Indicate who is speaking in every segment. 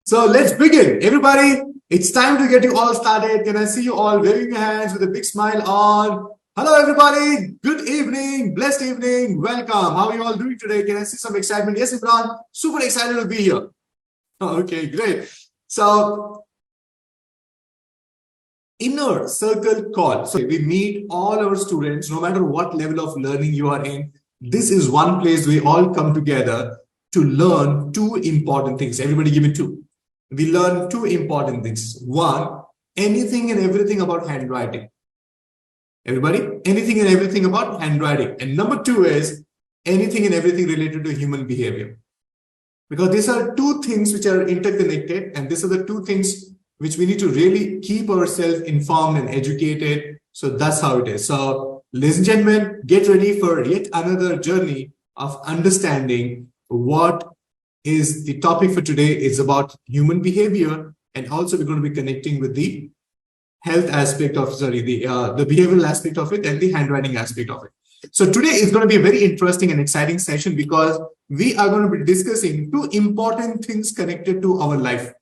Speaker 1: So let's begin. Everybody, it's time to get you all started. Can I see you all waving your hands with a big smile on? Hello, everybody. Good evening. Blessed evening. Welcome. How are you all doing today? Can I see some excitement? Yes, Imran. Super excited to be here. Okay, great. So, inner circle call. So we meet all our students, no matter what level of learning you are in. This is one place we all come together to learn two important things. Everybody give me two. We learn two important things. One, anything and everything about handwriting. Everybody, anything and everything about handwriting. And number two is anything and everything related to human behavior. Because these are two things which are interconnected, and these are the two things which we need to really keep ourselves informed and educated. So that's how it is. So ladies and gentlemen, get ready for yet another journey of understanding what is the topic for today. Is about human behavior, and also we're going to be connecting with the health aspect of, the behavioral aspect of it and the handwriting aspect of it. So today is going to be a very interesting and exciting session because we are going to be discussing two important things connected to our life.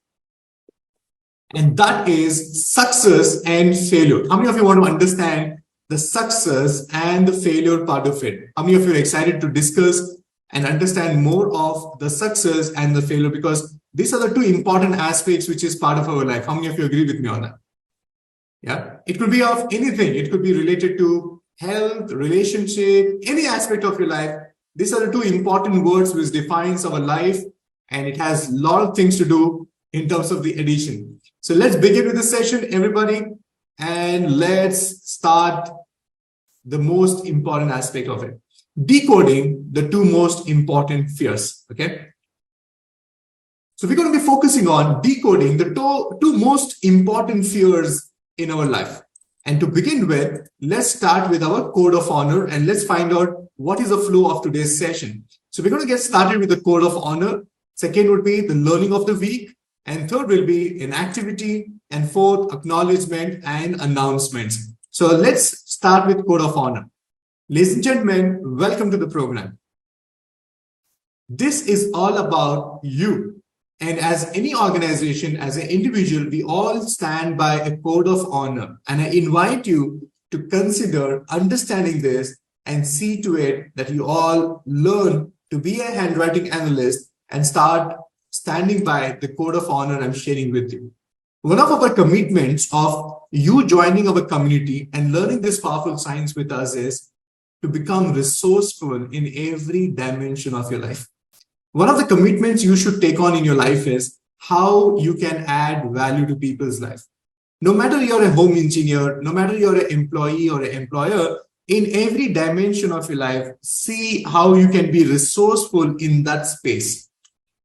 Speaker 1: And that is success and failure. How many of you want to understand the success and the failure part of it? How many of you are excited to discuss and understand more of the success and the failure? Because these are the two important aspects which is part of our life. How many of you agree with me on that? Yeah, it could be of anything. It could be related to health, relationship, any aspect of your life. These are the two important words which defines our life, and it has a lot of things to do in terms of the addition. So let's begin with the session, everybody, and let's start the most important aspect of it. Decoding the two most important fears, okay? So we're going to be focusing on decoding the two most important fears in our life. And to begin with, let's start with our code of honor and let's find out what is the flow of today's session. So we're going to get started with the code of honor. Second would be the learning of the week. And third will be an activity. And fourth, acknowledgement and announcements. So let's start with code of honor. Ladies and gentlemen, welcome to the program. This is all about you. And as any organization, as an individual, we all stand by a code of honor. And I invite you to consider understanding this and see to it that you all learn to be a handwriting analyst and start standing by the code of honor I'm sharing with you. One of our commitments of you joining our community and learning this powerful science with us is to become resourceful in every dimension of your life. One of the commitments you should take on in your life is how you can add value to people's life. No matter you're a home engineer, no matter you're an employee or an employer, in every dimension of your life, see how you can be resourceful in that space.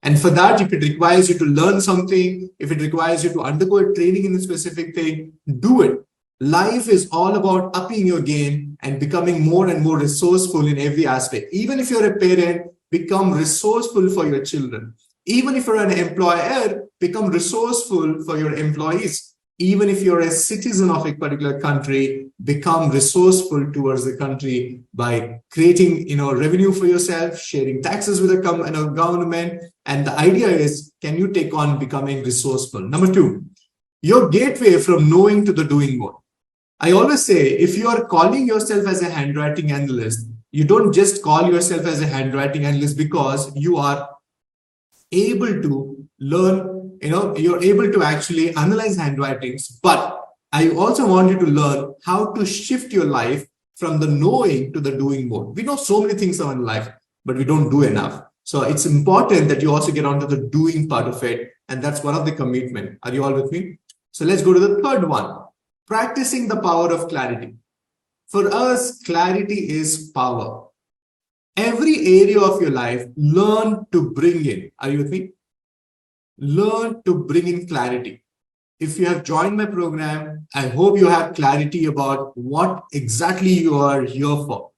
Speaker 1: And for that, if it requires you to learn something, if it requires you to undergo a training in a specific thing, do it. Life is all about upping your game and becoming more and more resourceful in every aspect. Even if you're a parent, become resourceful for your children. Even if you're an employer, become resourceful for your employees. Even if you're a citizen of a particular country, become resourceful towards the country by creating, revenue for yourself, sharing taxes with the government. And the idea is, can you take on becoming resourceful? Number two, your gateway from knowing to the doing mode. I always say, if you are calling yourself as a handwriting analyst, you don't just call yourself as a handwriting analyst because you are able to learn, you're able to actually analyze handwritings, but I also want you to learn how to shift your life from the knowing to the doing mode. We know so many things in our life, but we don't do enough. So it's important that you also get onto the doing part of it. And that's one of the commitment. Are you all with me? So let's go to the third one. Practicing the power of clarity. For us, clarity is power. Every area of your life, learn to bring in. Are you with me? Learn to bring in clarity. If you have joined my program, I hope you have clarity about what exactly you are here for.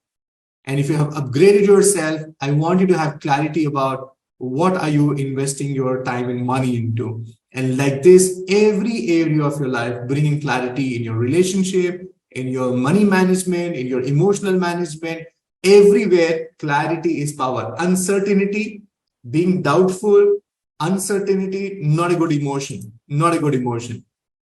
Speaker 1: And if you have upgraded yourself, I want you to have clarity about what are you investing your time and money into. And like this, every area of your life, bringing clarity in your relationship, in your money management, in your emotional management, everywhere, clarity is power. Uncertainty, being doubtful, Uncertainty, not a good emotion. Not a good emotion.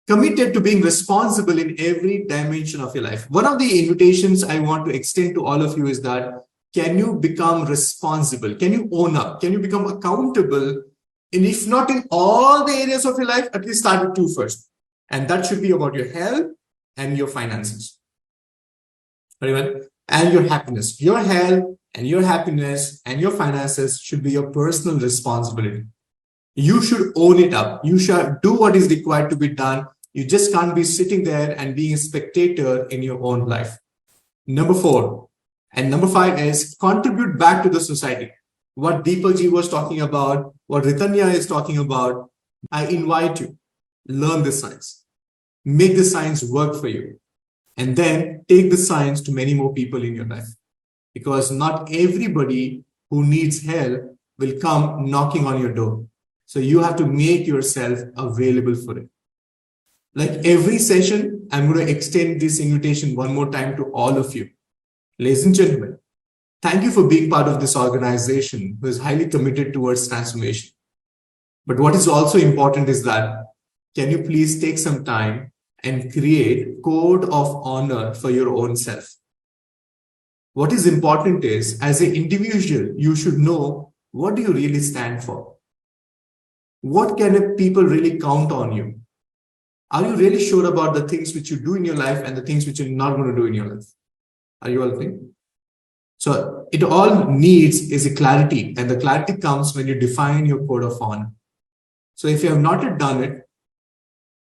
Speaker 1: Committed to being responsible in every dimension of your life. One of the invitations I want to extend to all of you is that can you become responsible? Can you own up? Can you become accountable? And if not in all the areas of your life, at least start with two first. And that should be about your health and your finances. Very well. And your happiness. Your health and your happiness and your finances should be your personal responsibility. You should own it up. You should do what is required to be done. You just can't be sitting there and being a spectator in your own life. Number 4. And number 5 is contribute back to the society. What Deepakji was talking about, what Ritanya is talking about, I invite you, learn this science. Make the science work for you. And then take the science to many more people in your life. Because not everybody who needs help will come knocking on your door. So you have to make yourself available for it. Like every session, I'm going to extend this invitation one more time to all of you. Ladies and gentlemen, thank you for being part of this organization who is highly committed towards transformation. But what is also important is that, can you please take some time and create code of honor for your own self? What is important is, as an individual, you should know, what do you really stand for? What kind of people really count on you? Are you really sure about the things which you do in your life and the things which you're not going to do in your life? Are you all thinking? So it all needs is a clarity, and the clarity comes when you define your code of honor. So if you have not yet done it,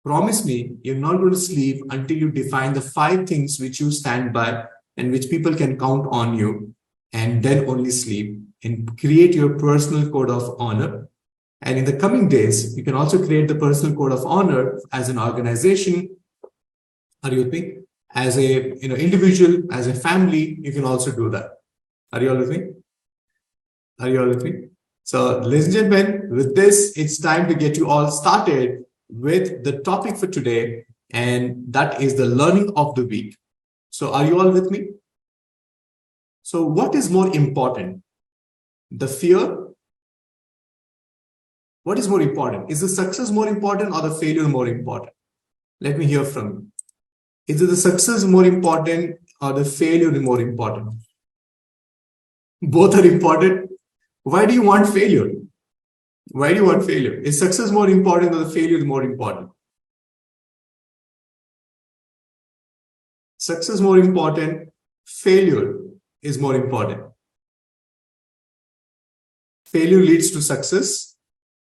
Speaker 1: promise me you're not going to sleep until you define the 5 things which you stand by and which people can count on you, and then only sleep and create your personal code of honor. And in the coming days, you can also create the personal code of honor as an organization. Are you with me? As a individual, as a family, you can also do that. Are you all with me? Are you all with me? So, ladies and gentlemen, with this, it's time to get you all started with the topic for today, and that is the learning of the week. So, are you all with me? So, what is more important? The fear? What is more important? Is the success more important or the failure more important? Let me hear from you. Is it the success more important or the failure more important? Both are important. Why do you want failure? Why do you want failure? Is success more important or the failure more important? Success more important, failure is more important. Failure leads to success.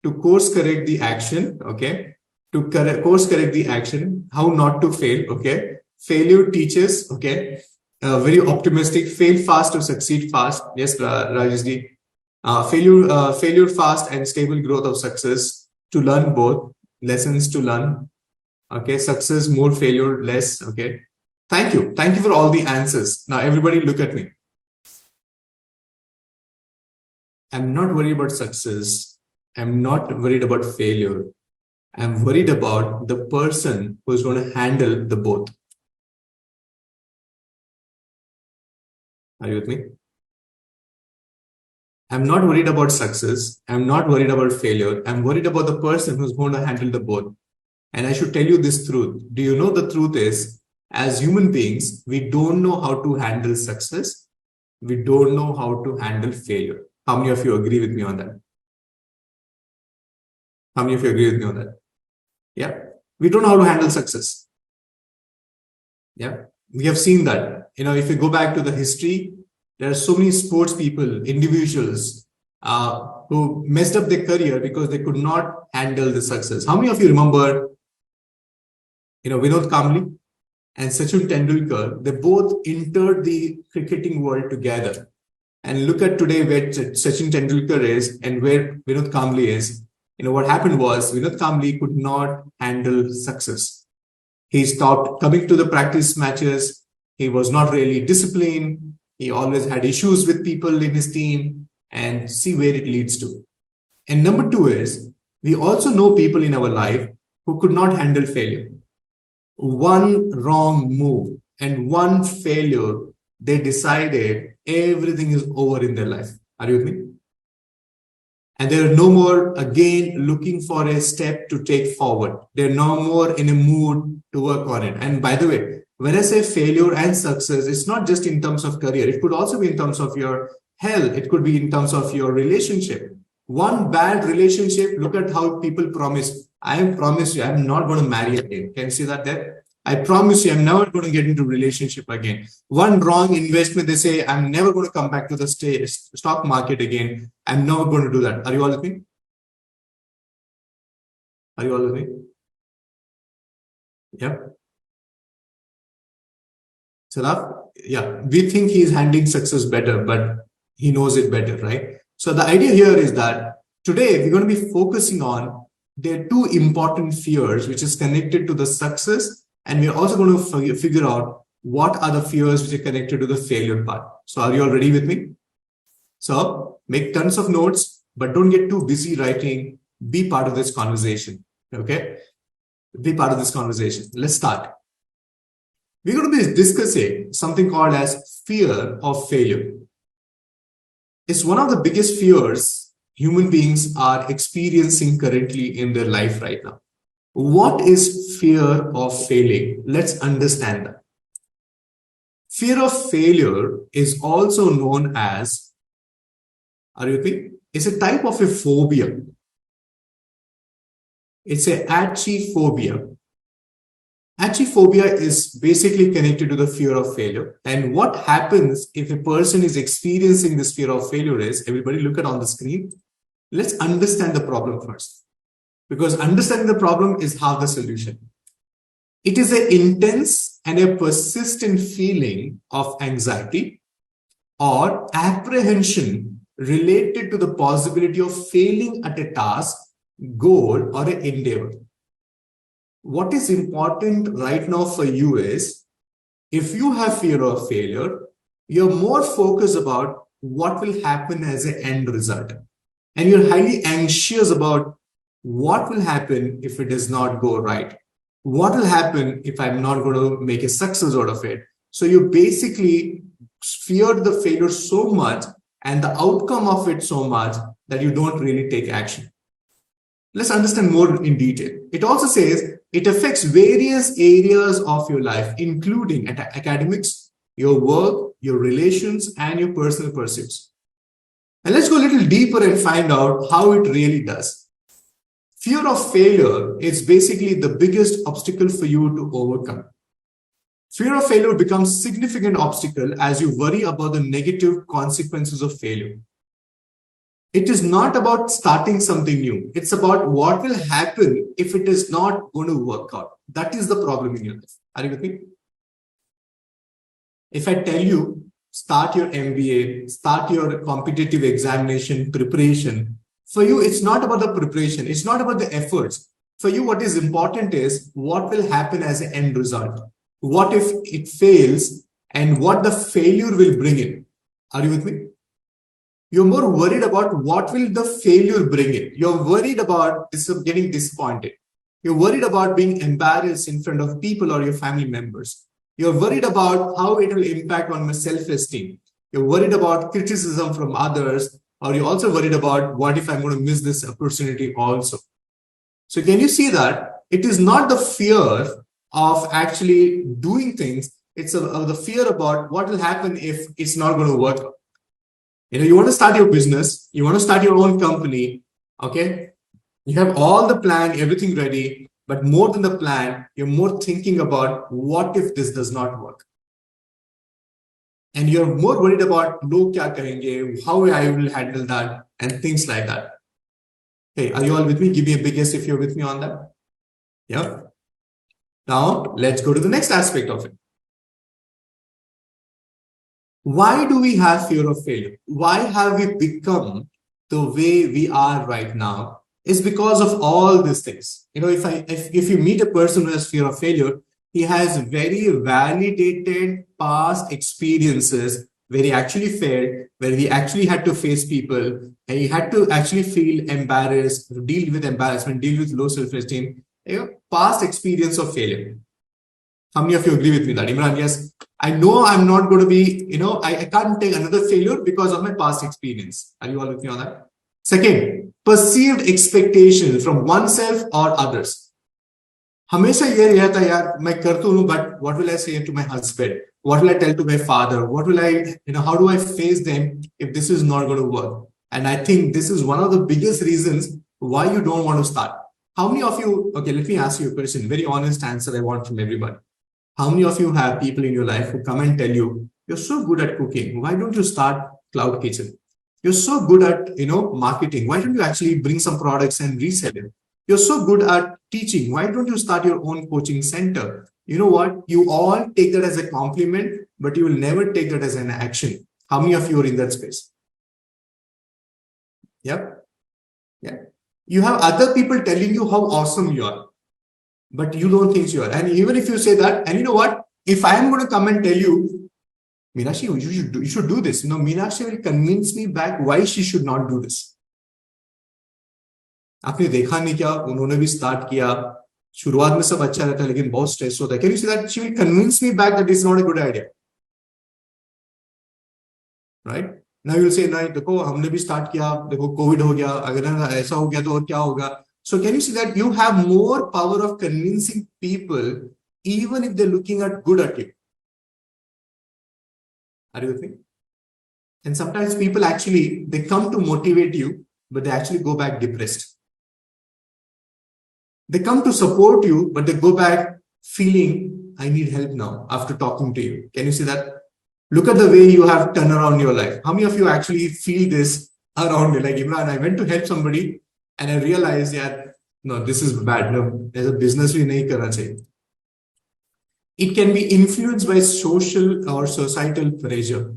Speaker 1: To course correct the action, okay? To course correct the action, how not to fail, okay? Failure teaches, okay? Very optimistic, fail fast to succeed fast. Yes, Rajeshji. Failure fast and stable growth of success. To learn both, lessons to learn, okay? Success, more failure, less, okay? Thank you. Thank you for all the answers. Now, everybody look at me. I'm not worried about success. I'm not worried about failure. I'm worried about the person who's going to handle the both. Are you with me? I'm not worried about success. I'm not worried about failure. I'm worried about the person who's going to handle the both. And I should tell you this truth. Do you know the truth is, as human beings, we don't know how to handle success. We don't know how to handle failure. How many of you agree with me on that? How many of you agree with me on that? Yeah. We don't know how to handle success. Yeah. We have seen that. If you go back to the history, there are so many sports people, individuals who messed up their career because they could not handle the success. How many of you remember, Vinod Kamble and Sachin Tendulkar? They both entered the cricketing world together. And look at today where Sachin Tendulkar is and where Vinod Kamble is. What happened was Vinod Kamble could not handle success. He stopped coming to the practice matches. He was not really disciplined. He always had issues with people in his team, and see where it leads to. And number 2 is, we also know people in our life who could not handle failure. One wrong move and one failure, they decided everything is over in their life. Are you with me? And they're no more, again, looking for a step to take forward. They're no more in a mood to work on it. And by the way, when I say failure and success, it's not just in terms of career. It could also be in terms of your health. It could be in terms of your relationship. One bad relationship, look at how people promise. I promise you, I'm not going to marry again. Can you see that there? I promise you, I'm never going to get into relationship again. One wrong investment, they say, I'm never going to come back to the stock market again. I'm never going to do that. Are you all with me? Are you all with me? Yep. Salaf? Yeah. We think he's handling success better, but he knows it better, right? So the idea here is that today we're going to be focusing on there are two important fears which is connected to the success, and we're also going to figure out what are the fears which are connected to the failure part. So are you all ready with me? So make tons of notes, but don't get too busy writing. Be part of this conversation. Okay? Be part of this conversation. Let's start. We're going to be discussing something called as fear of failure. It's one of the biggest fears human beings are experiencing currently in their life right now. What is fear of failing? Let's understand that. Fear of failure is also known as, are you with me? It's a type of a phobia. It's a achyphobia. Achyphobia is basically connected to the fear of failure. And what happens if a person is experiencing this fear of failure is, everybody look at on the screen. Let's understand the problem first. Because understanding the problem is half the solution. It is an intense and a persistent feeling of anxiety or apprehension related to the possibility of failing at a task, goal, or an endeavor. What is important right now for you is, if you have fear of failure, you're more focused about what will happen as an end result. And you're highly anxious about what will happen if it does not go right. What will happen if I'm not going to make a success out of it? So you basically fear the failure so much and the outcome of it so much that you don't really take action. Let's understand more in detail. It also says it affects various areas of your life, including academics, your work, your relations, and your personal pursuits. And let's go a little deeper and find out how it really does. Fear of failure is basically the biggest obstacle for you to overcome. Fear of failure becomes a significant obstacle as you worry about the negative consequences of failure. It is not about starting something new. It's about what will happen if it is not going to work out. That is the problem in your life. Are you with me? If I tell you, start your MBA, start your competitive examination preparation, for you, it's not about the preparation. It's not about the efforts. For you, what is important is what will happen as an end result. What if it fails and what the failure will bring in? Are you with me? You're more worried about what will the failure bring in. You're worried about getting disappointed. You're worried about being embarrassed in front of people or your family members. You're worried about how it will impact on my self-esteem. You're worried about criticism from others, or you're also worried about what if I'm going to miss this opportunity also. So can you see that it is not the fear of actually doing things. It's the fear about what will happen if it's not going to work out. You want to start your business, you want to start your own company, okay? You have all the plan, everything ready, but more than the plan, you're more thinking about what if this does not work? And you're more worried about log kya kahenge, how I will handle that, and things like that. Hey, are you all with me? Give me a big yes if you're with me on that. Yeah. Now, let's go to the next aspect of it. Why do we have fear of failure? Why have we become the way we are right now? It's because of all these things. If you meet a person who has fear of failure, he has very validated past experiences where he actually failed, where he actually had to face people, and he had to actually feel embarrassed, deal with embarrassment, deal with low self-esteem. Past experience of failure. How many of you agree with me that? Imran, yes, I know I'm not going to be, I can't take another failure because of my past experience. Are you all with me on that? Second, perceived expectation from oneself or others. हमेशा ये रहता यार मैं कर तो हूँ but what will I say to my husband, what will I tell to my father, what will I, how do I face them if this is not going to work? And I think this is one of the biggest reasons why you don't want to start. How many of you, okay, let me ask you a question, very honest answer I want from everybody. How many of you have people in your life who come and tell you, you're so good at cooking, why don't you start cloud kitchen? You're so good at marketing, why don't you actually bring some products and resell it? You're so good at teaching, why don't you start your own coaching center? You know what, you all take that as a compliment, but you will never take that as an action. How many of you are in that space? Yep. Yeah, you have other people telling you how awesome you are, but you don't think you are. And even if you say that, and you know what, if I am going to come and tell you, Meenakshi, you should do this, Meenakshi will convince me back why she should not do this. आपने देखा नहीं क्या, उन्होंने भी start किया, शुरुआत में सब अच्छा रहता है लेकिन बहुत स्ट्रेस होता है. Can you see that she will convince me back that it's not a good idea, right? Now you will say, नहीं देखो हमने भी स्टार्ट किया, देखो कोविड हो गया, अगर ऐसा हो गया तो और क्या होगा. So can you see that you have more power of convincing people even if they're looking at good at you? Are you with me? And sometimes people actually, they come to motivate you, but they actually go back depressed. They come to support you, but they go back feeling, I need help now after talking to you. Can you see that? Look at the way you have turned around your life. How many of you actually feel this around you? Like, Imran, I went to help somebody and I realized, yeah, no, this is bad. No, as a business, we nahi karna chahiye. It can be influenced by social or societal pressure.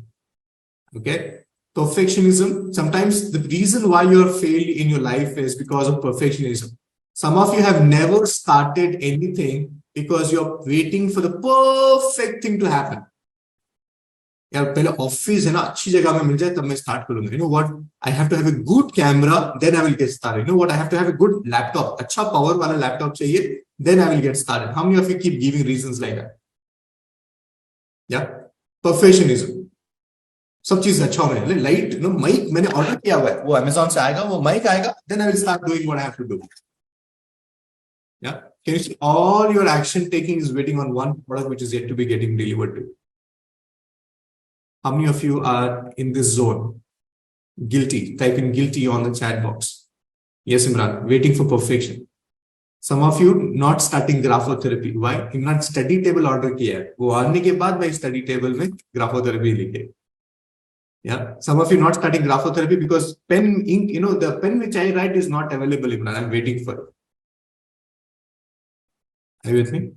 Speaker 1: Okay. Perfectionism. Sometimes the reason why you're failed in your life is because of perfectionism. Some of you have never started anything because you're waiting for the perfect thing to happen. यार पहले office है ना, अच्छी जगह में मिल जाए तब मैं स्टार्ट करूंगा. You know what? I have to have a good camera, then I will get started. You know what? I have to have a good laptop. अच्छा पावर वाला लैपटॉप चाहिए, then I will get started. How many of you keep giving reasons like that? Yeah, perfectionism. सब चीज अच्छा होना है. Light, mic मैंने order किया हुआ है, वो अमेजोन से आएगा, वो माइक आएगा, then I will start doing what I have to do. Yeah, can you see all your action taking is waiting on one product which is yet to be getting delivered to you? How many of you are in this zone? Guilty. Type in guilty on the chat box. Yes, Imran, waiting for perfection. Some of you not starting graphotherapy. Why? Imran study table order किया है, वो आने के बाद मैं study table में graphotherapy लिखे. Yeah. Some of you not starting graphotherapy because pen, ink, the pen which I write is not available, Imran. I'm waiting for it. Are you with me?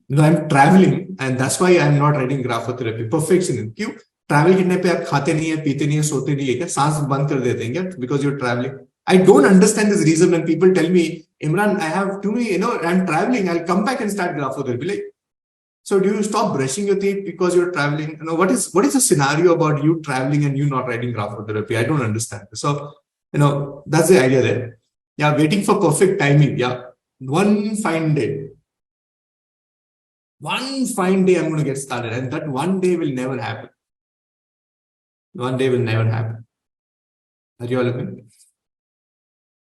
Speaker 1: No, I'm traveling and that's why I'm not writing graphotherapy. Perfectionism. क्यों? Travel करने पे आप खाते नहीं है, पीते नहीं है, सोते नहीं है क्या? सांस बंद कर देते हैं क्या? Because you're traveling. I don't understand this reason when people tell me, Imran, I have too many, I'm traveling, I'll come back and start graphotherapy. Like, so do you stop brushing your teeth because you're traveling? What is the scenario about you traveling and you not writing graphotherapy? I don't understand. So, that's the idea there. Yeah, waiting for perfect timing. Yeah. One fine day, I'm going to get started, and that one day will never happen. One day will never happen. Are you all looking?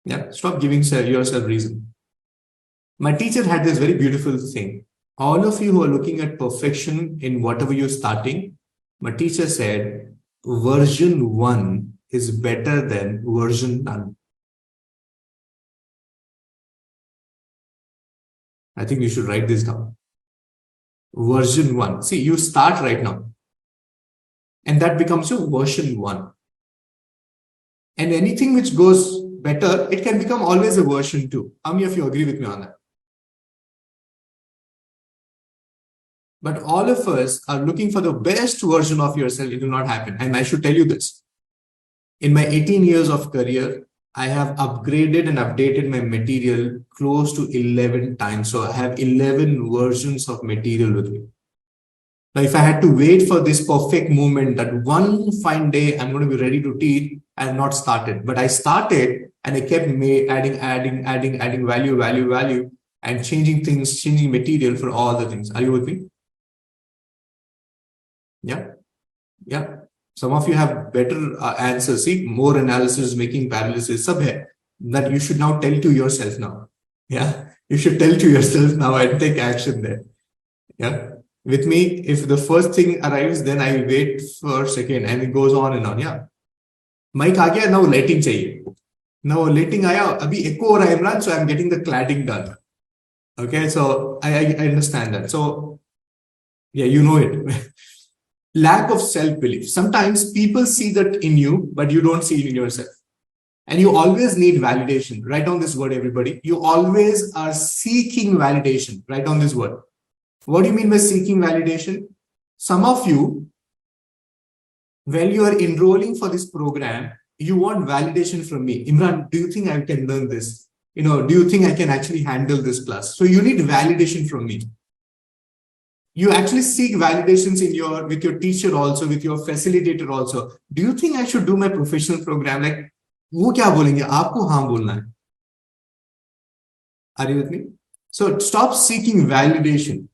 Speaker 1: Yeah, stop giving yourself reason. My teacher had this very beautiful thing. All of you who are looking at perfection in whatever you're starting, my teacher said, version 1 is better than version none. I think you should write this down. Version 1. See, you start right now. And that becomes your version 1. And anything which goes better, it can become always a version 2. How many of you agree with me on that? But all of us are looking for the best version of yourself. It will not happen. And I should tell you this. In my 18 years of career, I have upgraded and updated my material close to 11 times. So I have 11 versions of material with me. Now, if I had to wait for this perfect moment, that one fine day I'm going to be ready to teach, I have not started. But I started and I kept adding value, and changing things, changing material for all the things. Are you with me? Yeah. Yeah. Some of you have better answers. See, more analysis, making paralysis, sab hai, that you should now tell to yourself now. Yeah, you should tell to yourself now and take action there. Yeah, with me, if the first thing arrives, then I wait for a second, and it goes on and on. Yeah, mic आ गया, now lighting चाहिए. Now lighting आया, अभी echo हो रहा है Imran, so I'm getting the cladding done. Okay, so I understand that. So yeah, you know it. Lack of self-belief. Sometimes people see that in you, but you don't see it in yourself. And you always need validation. Write down this word, everybody. You always are seeking validation. Write down this word. What do you mean by seeking validation? Some of you, when you are enrolling for this program, you want validation from me. Imran, do you think I can learn this? Do you think I can actually handle this class? So you need validation from me. You actually seek validations with your teacher also, with your facilitator also. Do you think I should do my professional program? Like, वो क्या बोलेंगे? आपको हाँ बोलना है. Are you with me? So stop seeking validation.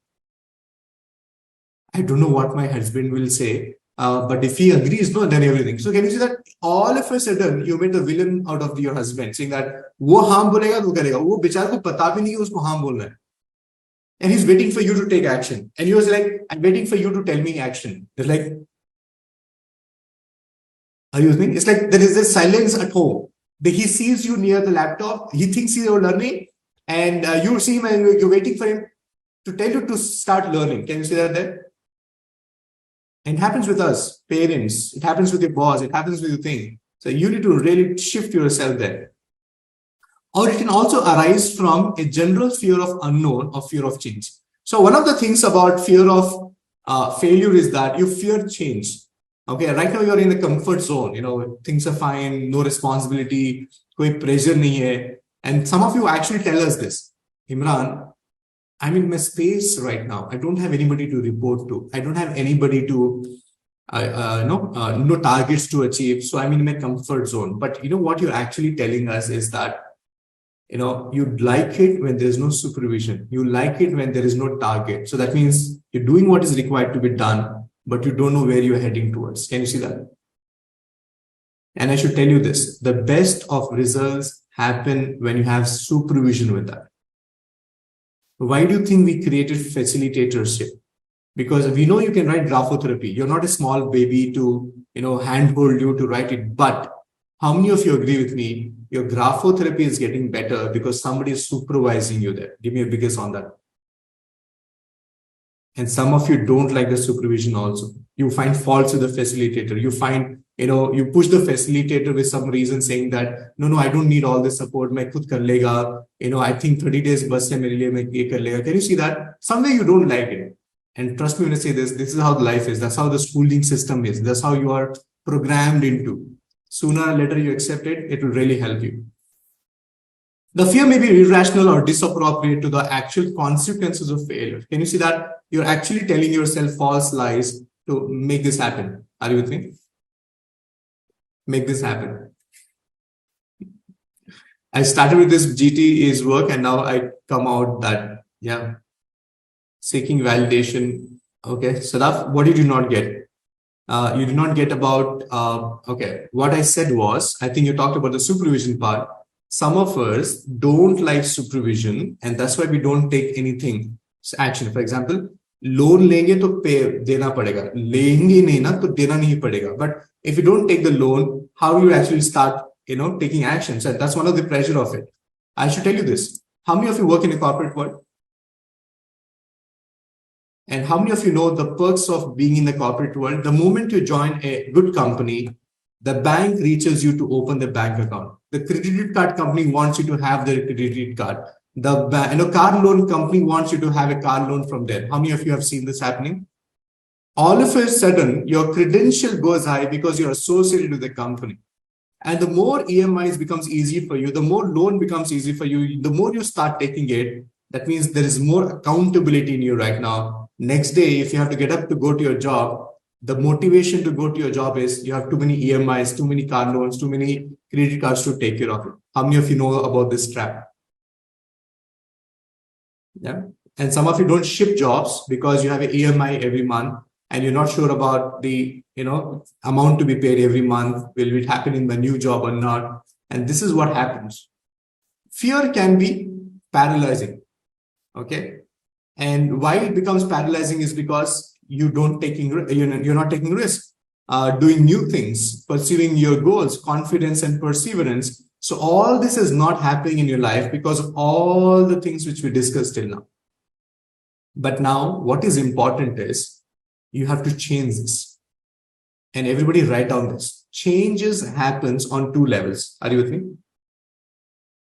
Speaker 1: I don't know what my husband will say, but if he agrees, no, then everything. So can you see that all of a sudden you made the villain out of your husband, saying that वो हाँ बोलेगा तो करेगा. वो बेचारे को पता भी नहीं कि उसको हाँ बोलना है. And he's waiting for you to take action. And he was like, I'm waiting for you to tell me action. They're like, are you with me? It's like there is this silence at home. He sees you near the laptop. He thinks you're learning. And you see him and you're waiting for him to tell you to start learning. Can you see that there? And it happens with us, parents. It happens with your boss. It happens with your thing. So you need to really shift yourself there. Or it can also arise from a general fear of unknown or fear of change. So one of the things about fear of failure is that you fear change. Okay, right now you're in the comfort zone. Things are fine, no responsibility, koi pressure nahi hai. And some of you actually tell us this. Imran, I'm in my space right now. I don't have anybody to report to. I don't have anybody to, no targets to achieve. So I'm in my comfort zone. But what you're actually telling us is that you'd like it when there's no supervision. You like it when there is no target. So that means you're doing what is required to be done, but you don't know where you're heading towards. Can you see that? And I should tell you this, the best of results happen when you have supervision with that. Why do you think we created facilitatorship? Because we know you can write graphotherapy. You're not a small baby to, handhold you to write it. But how many of you agree with me? Your graphotherapy is getting better because somebody is supervising you there. Give me a big guess on that. And some of you don't like the supervision also. You find faults with the facilitator. You find, you push the facilitator with some reason saying that, no, I don't need all this support. Main khud kar lega. I think 30 days bus hai mere liye, main ye kar lega. Can you see that? Somewhere you don't like it. And trust me when I say this is how life is. That's how the schooling system is. That's how you are programmed into. Sooner or later you accept it, it will really help you. The fear may be irrational or disappropriate to the actual consequences of failure. Can you see that? You're actually telling yourself false lies to make this happen. Are you with me? Make this happen. I started with this GT's work and now I come out that, yeah, seeking validation. Okay, Sadaf, what did you not get? You did not get about, okay, what I said was, I think you talked about the supervision part. Some of us don't like supervision and that's why we don't take anything action. For example, loan lenge to pay dena padega. Lenge nahi na to dena nahi padega. But if you don't take the loan, how do you actually start, taking actions? And that's one of the pressure of it. I should tell you this. How many of you work in a corporate world? And how many of you know the perks of being in the corporate world? The moment you join a good company, the bank reaches you to open the bank account. The credit card company wants you to have their credit card. The car loan company wants you to have a car loan from there. How many of you have seen this happening? All of a sudden, your credential goes high because you're associated with the company. And the more EMIs becomes easy for you, the more loan becomes easy for you, the more you start taking it. That means there is more accountability in you right now. Next day, if you have to get up to go to your job, the motivation to go to your job is you have too many EMIs, too many car loans, too many credit cards to take care of it. How many of you know about this trap? Yeah. And some of you don't ship jobs because you have an EMI every month. and you're not sure about the amount to be paid every month. Will it happen in the new job or not? And this is what happens. Fear can be paralyzing. Okay, and why it becomes paralyzing is because you're not taking risks, doing new things, pursuing your goals, confidence and perseverance. So all this is not happening in your life because of all the things which we discussed till now. But now what is important is you have to change this. And everybody write down this. Changes happens on two levels. Are you with me?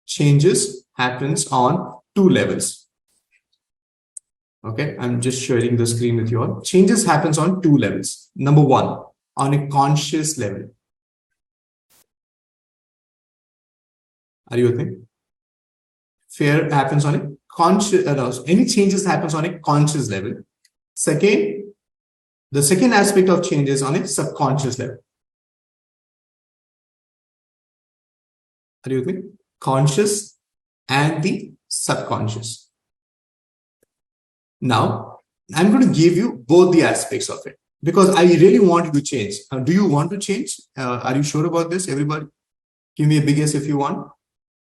Speaker 1: Changes happens on two levels. Okay, I'm just sharing the screen with you all. Changes happens on two levels. Number one, on a conscious level. Are you with me? Fear happens on a conscious, any changes happens on a conscious level. Second, the second aspect of change is on a subconscious level. Are you with me? Conscious and the subconscious. Now, I'm going to give you both the aspects of it because I really want you to change. Do you want to change? Are you sure about this, everybody? Give me a big yes if you want.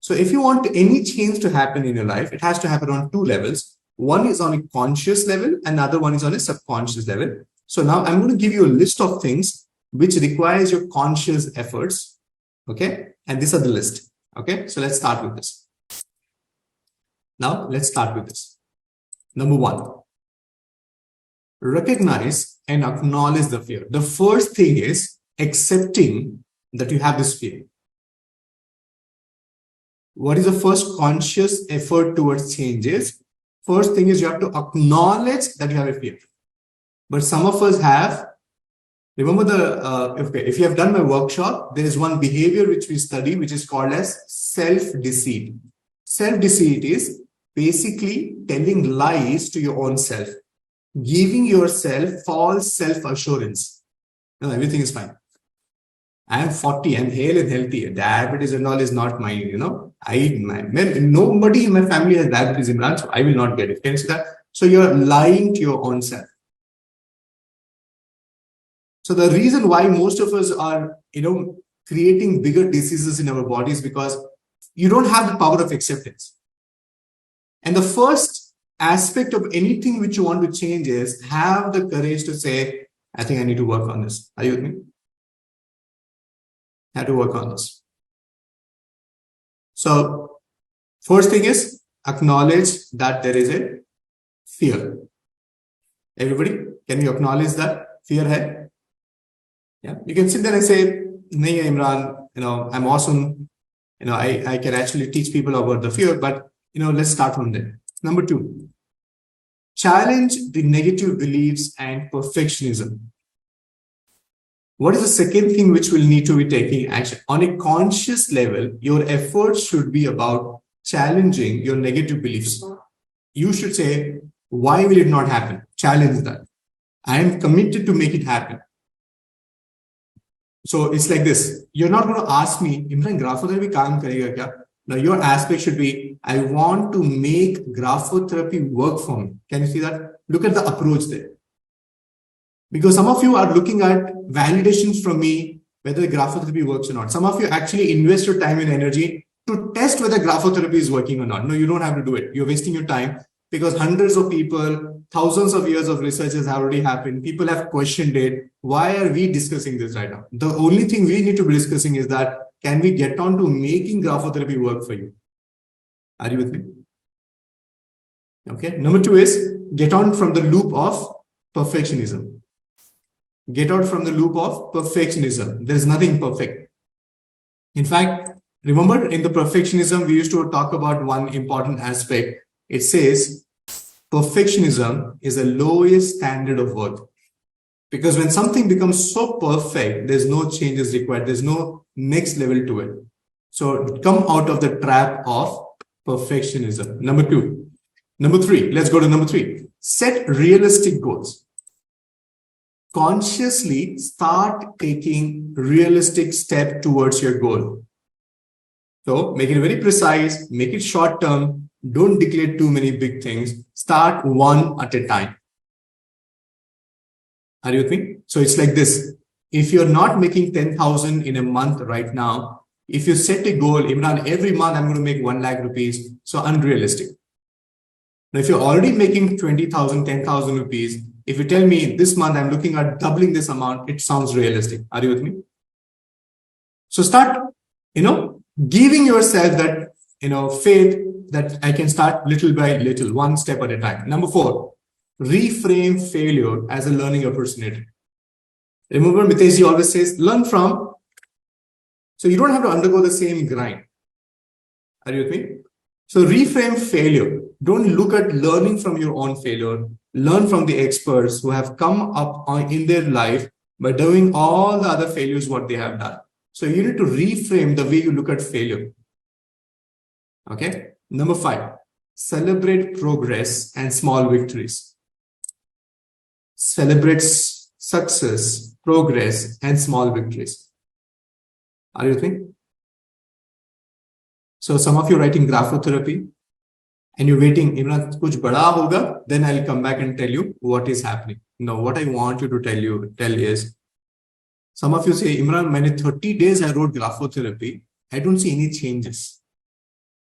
Speaker 1: So if you want any change to happen in your life, it has to happen on two levels. One is on a conscious level, another one is on a subconscious level. So now I'm going to give you a list of things which requires your conscious efforts. Okay. And these are the list. Okay. So let's start with this. Now let's start with this. Number one, recognize and acknowledge the fear. The first thing is accepting that you have this fear. What is the first conscious effort towards changes? First thing is you have to acknowledge that you have a fear. But some of us have, remember if you have done my workshop, there is one behavior which we study, which is called as self-deceit. Self-deceit is basically telling lies to your own self, giving yourself false self-assurance. No, everything is fine. I am 40, I'm hale and healthy. Diabetes and all is not mine, nobody in my family has diabetes, Imran, so I will not get it. Can you see that? So you're lying to your own self. So the reason why most of us are, creating bigger diseases in our bodies because you don't have the power of acceptance. And the first aspect of anything which you want to change is have the courage to say, I think I need to work on this. Are you with me? I have to work on this. So first thing is acknowledge that there is a fear. Everybody, can you acknowledge that fear hai? Yeah, you can sit there and say, "Nahi, Imran, I'm awesome. I can actually teach people about the fear." But let's start from there. Number two, challenge the negative beliefs and perfectionism. What is the second thing which will need to be taking action? On a conscious level, your efforts should be about challenging your negative beliefs. You should say, why will it not happen? Challenge that. I am committed to make it happen. So it's like this. You're not going to ask me, Imran, graphotherapy kaam karega kya? Now your aspect should be, I want to make graphotherapy work for me. Can you see that? Look at the approach there. Because some of you are looking at validations from me, whether the graphotherapy works or not. Some of you actually invest your time and energy to test whether graphotherapy is working or not. No, you don't have to do it. You're wasting your time because hundreds of people, thousands of years of research has already happened. People have questioned it. Why are we discussing this right now? The only thing we need to be discussing is that, can we get on to making graphotherapy work for you? Are you with me? Okay. Number two is get on from the loop of perfectionism. Get out from the loop of perfectionism. There is nothing perfect. In fact, remember in the perfectionism, we used to talk about one important aspect. It says perfectionism is the lowest standard of worth. Because when something becomes so perfect, there's no changes required. There's no next level to it. So come out of the trap of perfectionism. Number two. Number three. Let's go to number three. Set realistic goals. Consciously start taking realistic step towards your goal. So make it very precise, make it short term. Don't declare too many big things. Start one at a time. Are you with me? So it's like this. If you're not making 10,000 in a month right now, if you set a goal, Imran, every month I'm going to make 1 lakh rupees, so unrealistic. Now, if you're already making 20,000, 10,000 rupees, if you tell me this month I'm looking at doubling this amount, it sounds realistic. Are you with me? So start, giving yourself that, faith that I can start little by little, one step at a time. Number 4, reframe failure as a learning opportunity. Remember, Mitesh always says, learn from. So you don't have to undergo the same grind. Are you with me? So reframe failure. Don't look at learning from your own failure. Learn from the experts who have come up in their life by doing all the other failures, what they have done. So you need to reframe the way you look at failure. Okay. Number 5, celebrate progress and small victories. Celebrate success, progress, and small victories. Are you with me? So some of you are writing graphotherapy and you're waiting, Imran, kuch bada hoga, then I'll come back and tell you what is happening. No, what I want you to tell is, some of you say, Imran, many 30 days I wrote graphotherapy. I don't see any changes.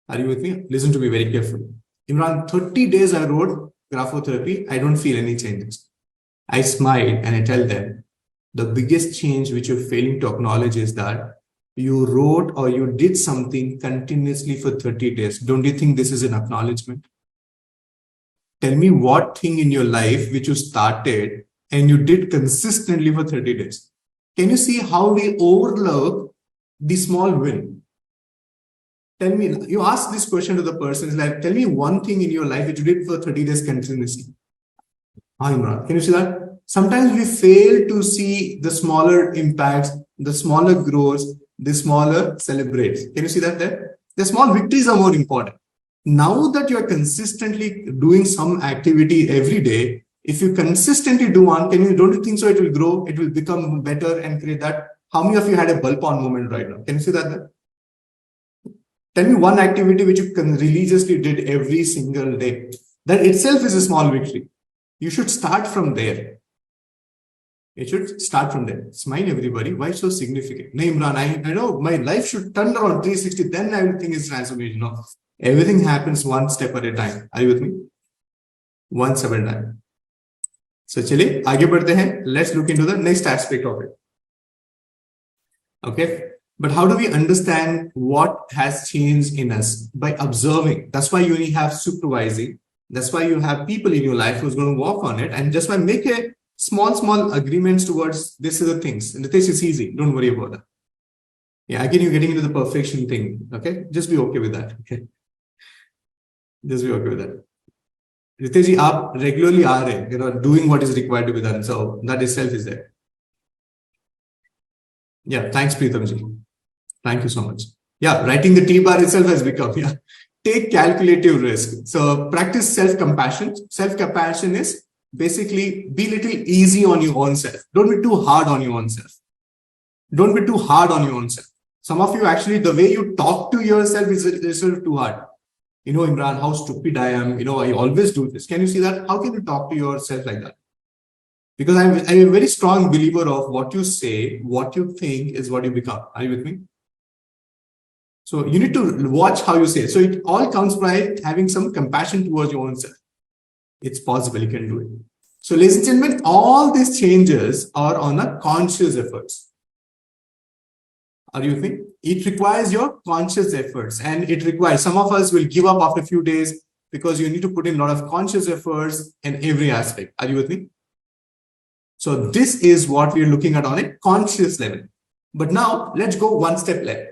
Speaker 1: Are you with me? Listen to me very carefully. Imran, 30 days I wrote graphotherapy. I don't feel any changes. I smile and I tell them, the biggest change which you're failing to acknowledge is that you wrote or you did something continuously for 30 days. Don't you think this is an acknowledgement? Tell me what thing in your life which you started and you did consistently for 30 days. Can you see how we overlook the small win? Tell me, you ask this question to the person, it's like, tell me one thing in your life which you did for 30 days continuously. Imran, can you see that? Sometimes we fail to see the smaller impacts, the smaller growths, the smaller celebrates. Can you see that there? The small victories are more important. Now that you are consistently doing some activity every day, if you consistently do one, don't you think so it will grow, it will become better and create that? How many of you had a bulb on moment right now? Can you see that there? Tell me one activity which you religiously did every single day. That itself is a small victory. You should start from there. It should start from there. Smile, everybody. Why so significant? No, Imran, I know my life should turn around 360. Then everything is transformation. No, everything happens one step at a time. Are you with me? One step at a time. So, chale, आगे बढ़ते हैं. Let's look into the next aspect of it. Okay. But how do we understand what has changed in us? By observing. That's why you only have supervising. That's why you have people in your life who's going to work on it. And just by make a small agreements towards this is the things. And this is easy. Don't worry about that. Yeah, again, you're getting into the perfection thing. Okay. Just be okay with that. Okay. Just be okay with that. Ritesh ji, aap regularly are, doing what is required to be done. So that itself is there. Yeah. Thanks, Preetham ji. Thank you so much. Yeah. Writing the T-bar itself has become, yeah. Take calculative risk. So practice self-compassion. Self-compassion is basically be little easy on your own self. Don't be too hard on your own self. Don't be too hard on your own self. Some of you actually, the way you talk to yourself is too hard. Imran, how stupid I am. I always do this. Can you see that? How can you talk to yourself like that? Because I'm a very strong believer of what you say, what you think is what you become. Are you with me? So you need to watch how you say it. So it all comes by having some compassion towards your own self. It's possible, you can do it. So ladies and gentlemen, all these changes are on a conscious efforts. Are you with me? It requires your conscious efforts, and it requires, some of us will give up after a few days because you need to put in a lot of conscious efforts in every aspect. Are you with me? So this is what we're looking at on a conscious level. But now let's go one step left.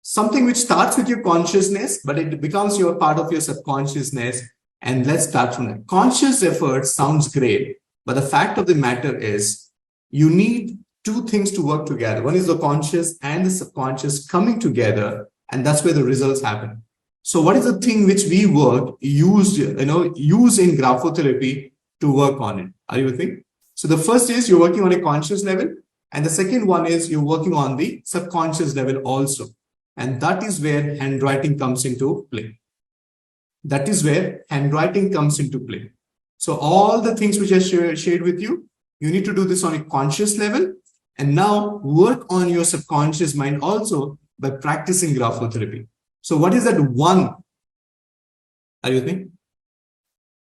Speaker 1: Something which starts with your consciousness, but it becomes your part of your subconsciousness. And let's start from that. Conscious effort sounds great, but the fact of the matter is you need two things to work together. One is the conscious and the subconscious coming together, and that's where the results happen. So what is the thing which we use in graphotherapy to work on it? Are you with me? So the first is you're working on a conscious level, and the second one is you're working on the subconscious level also. And that is where handwriting comes into play. That is where handwriting comes into play. So all the things which I shared with you, You need to do this on a conscious level. And now work on your subconscious mind also by practicing graphotherapy. So what is that one? Are you with me?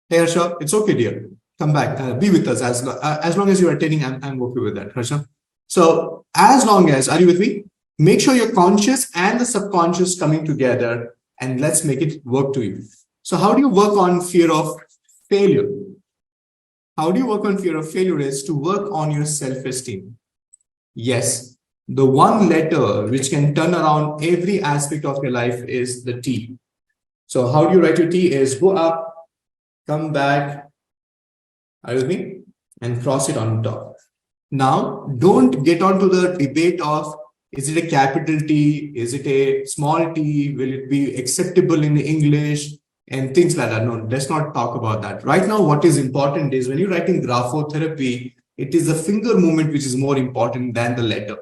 Speaker 1: Hey, Harsha, it's okay, dear. Come back. Be with us as long as you're attending. I'm okay with that, Harsha. So as long as, are you with me? Make sure your conscious and the subconscious coming together, and let's make it work to you. So how do you work on fear of failure? How do you work on fear of failure is to work on your self-esteem. Yes, the one letter which can turn around every aspect of your life is the T. So how do you write your T is go up, come back, are you with me? And cross it on top. Now, don't get onto the debate of is it a capital T? Is it a small t? Will it be acceptable in English? And things like that. No, let's not talk about that. Right now, what is important is when you're writing graphotherapy, it is the finger movement which is more important than the letter.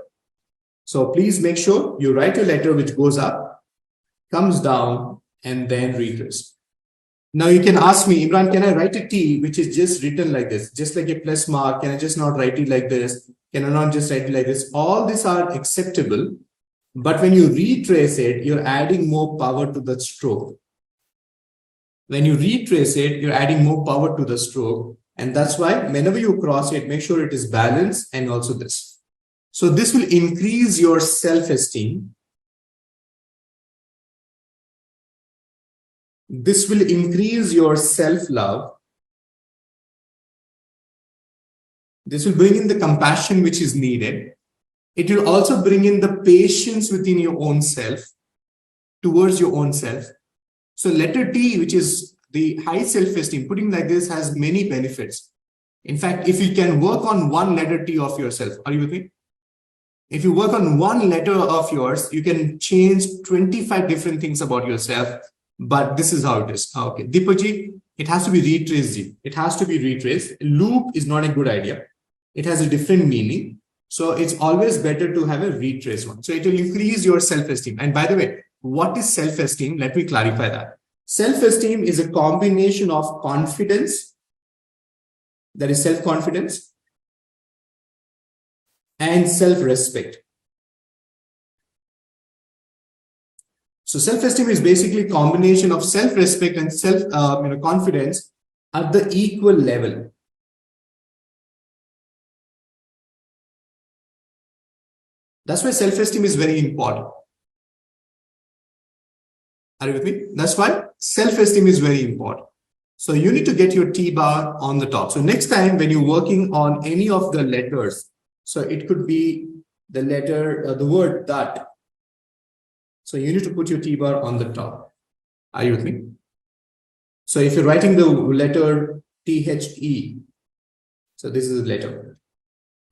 Speaker 1: So please make sure you write a letter which goes up, comes down, and then retrace. Now you can ask me, Imran, can I write a T which is just written like this, just like a plus mark? Can I just not write it like this? Can I not just write it like this? All these are acceptable, but when you retrace it, you're adding more power to the stroke. When you retrace it, you're adding more power to the stroke. And that's why whenever you cross it, make sure it is balanced and also this. So this will increase your self-esteem. This will increase your self-love. This will bring in the compassion which is needed. It will also bring in the patience within your own self, towards your own self. So letter T, which is the high self-esteem, putting like this has many benefits. In fact, if you can work on one letter T of yourself, are you with me? If you work on one letter of yours, you can change 25 different things about yourself. But this is how it is. Okay, Deepaji, it has to be retraced. It has to be retraced. Loop is not a good idea. It has a different meaning. So it's always better to have a retrace one. So it will increase your self-esteem. And by the way, what is self-esteem? Let me clarify that. Self-esteem is a combination of confidence, that is self-confidence, and self-respect. So self-esteem is basically a combination of self-respect and self-confidence at the equal level. That's why self-esteem is very important. Are you with me? That's why self-esteem is very important. So you need to get your T-bar on the top. So next time when you're working on any of the letters, so it could be the letter, the word that. So you need to put your T-bar on the top. Are you with me? So if you're writing the letter T-H-E, so this is a letter.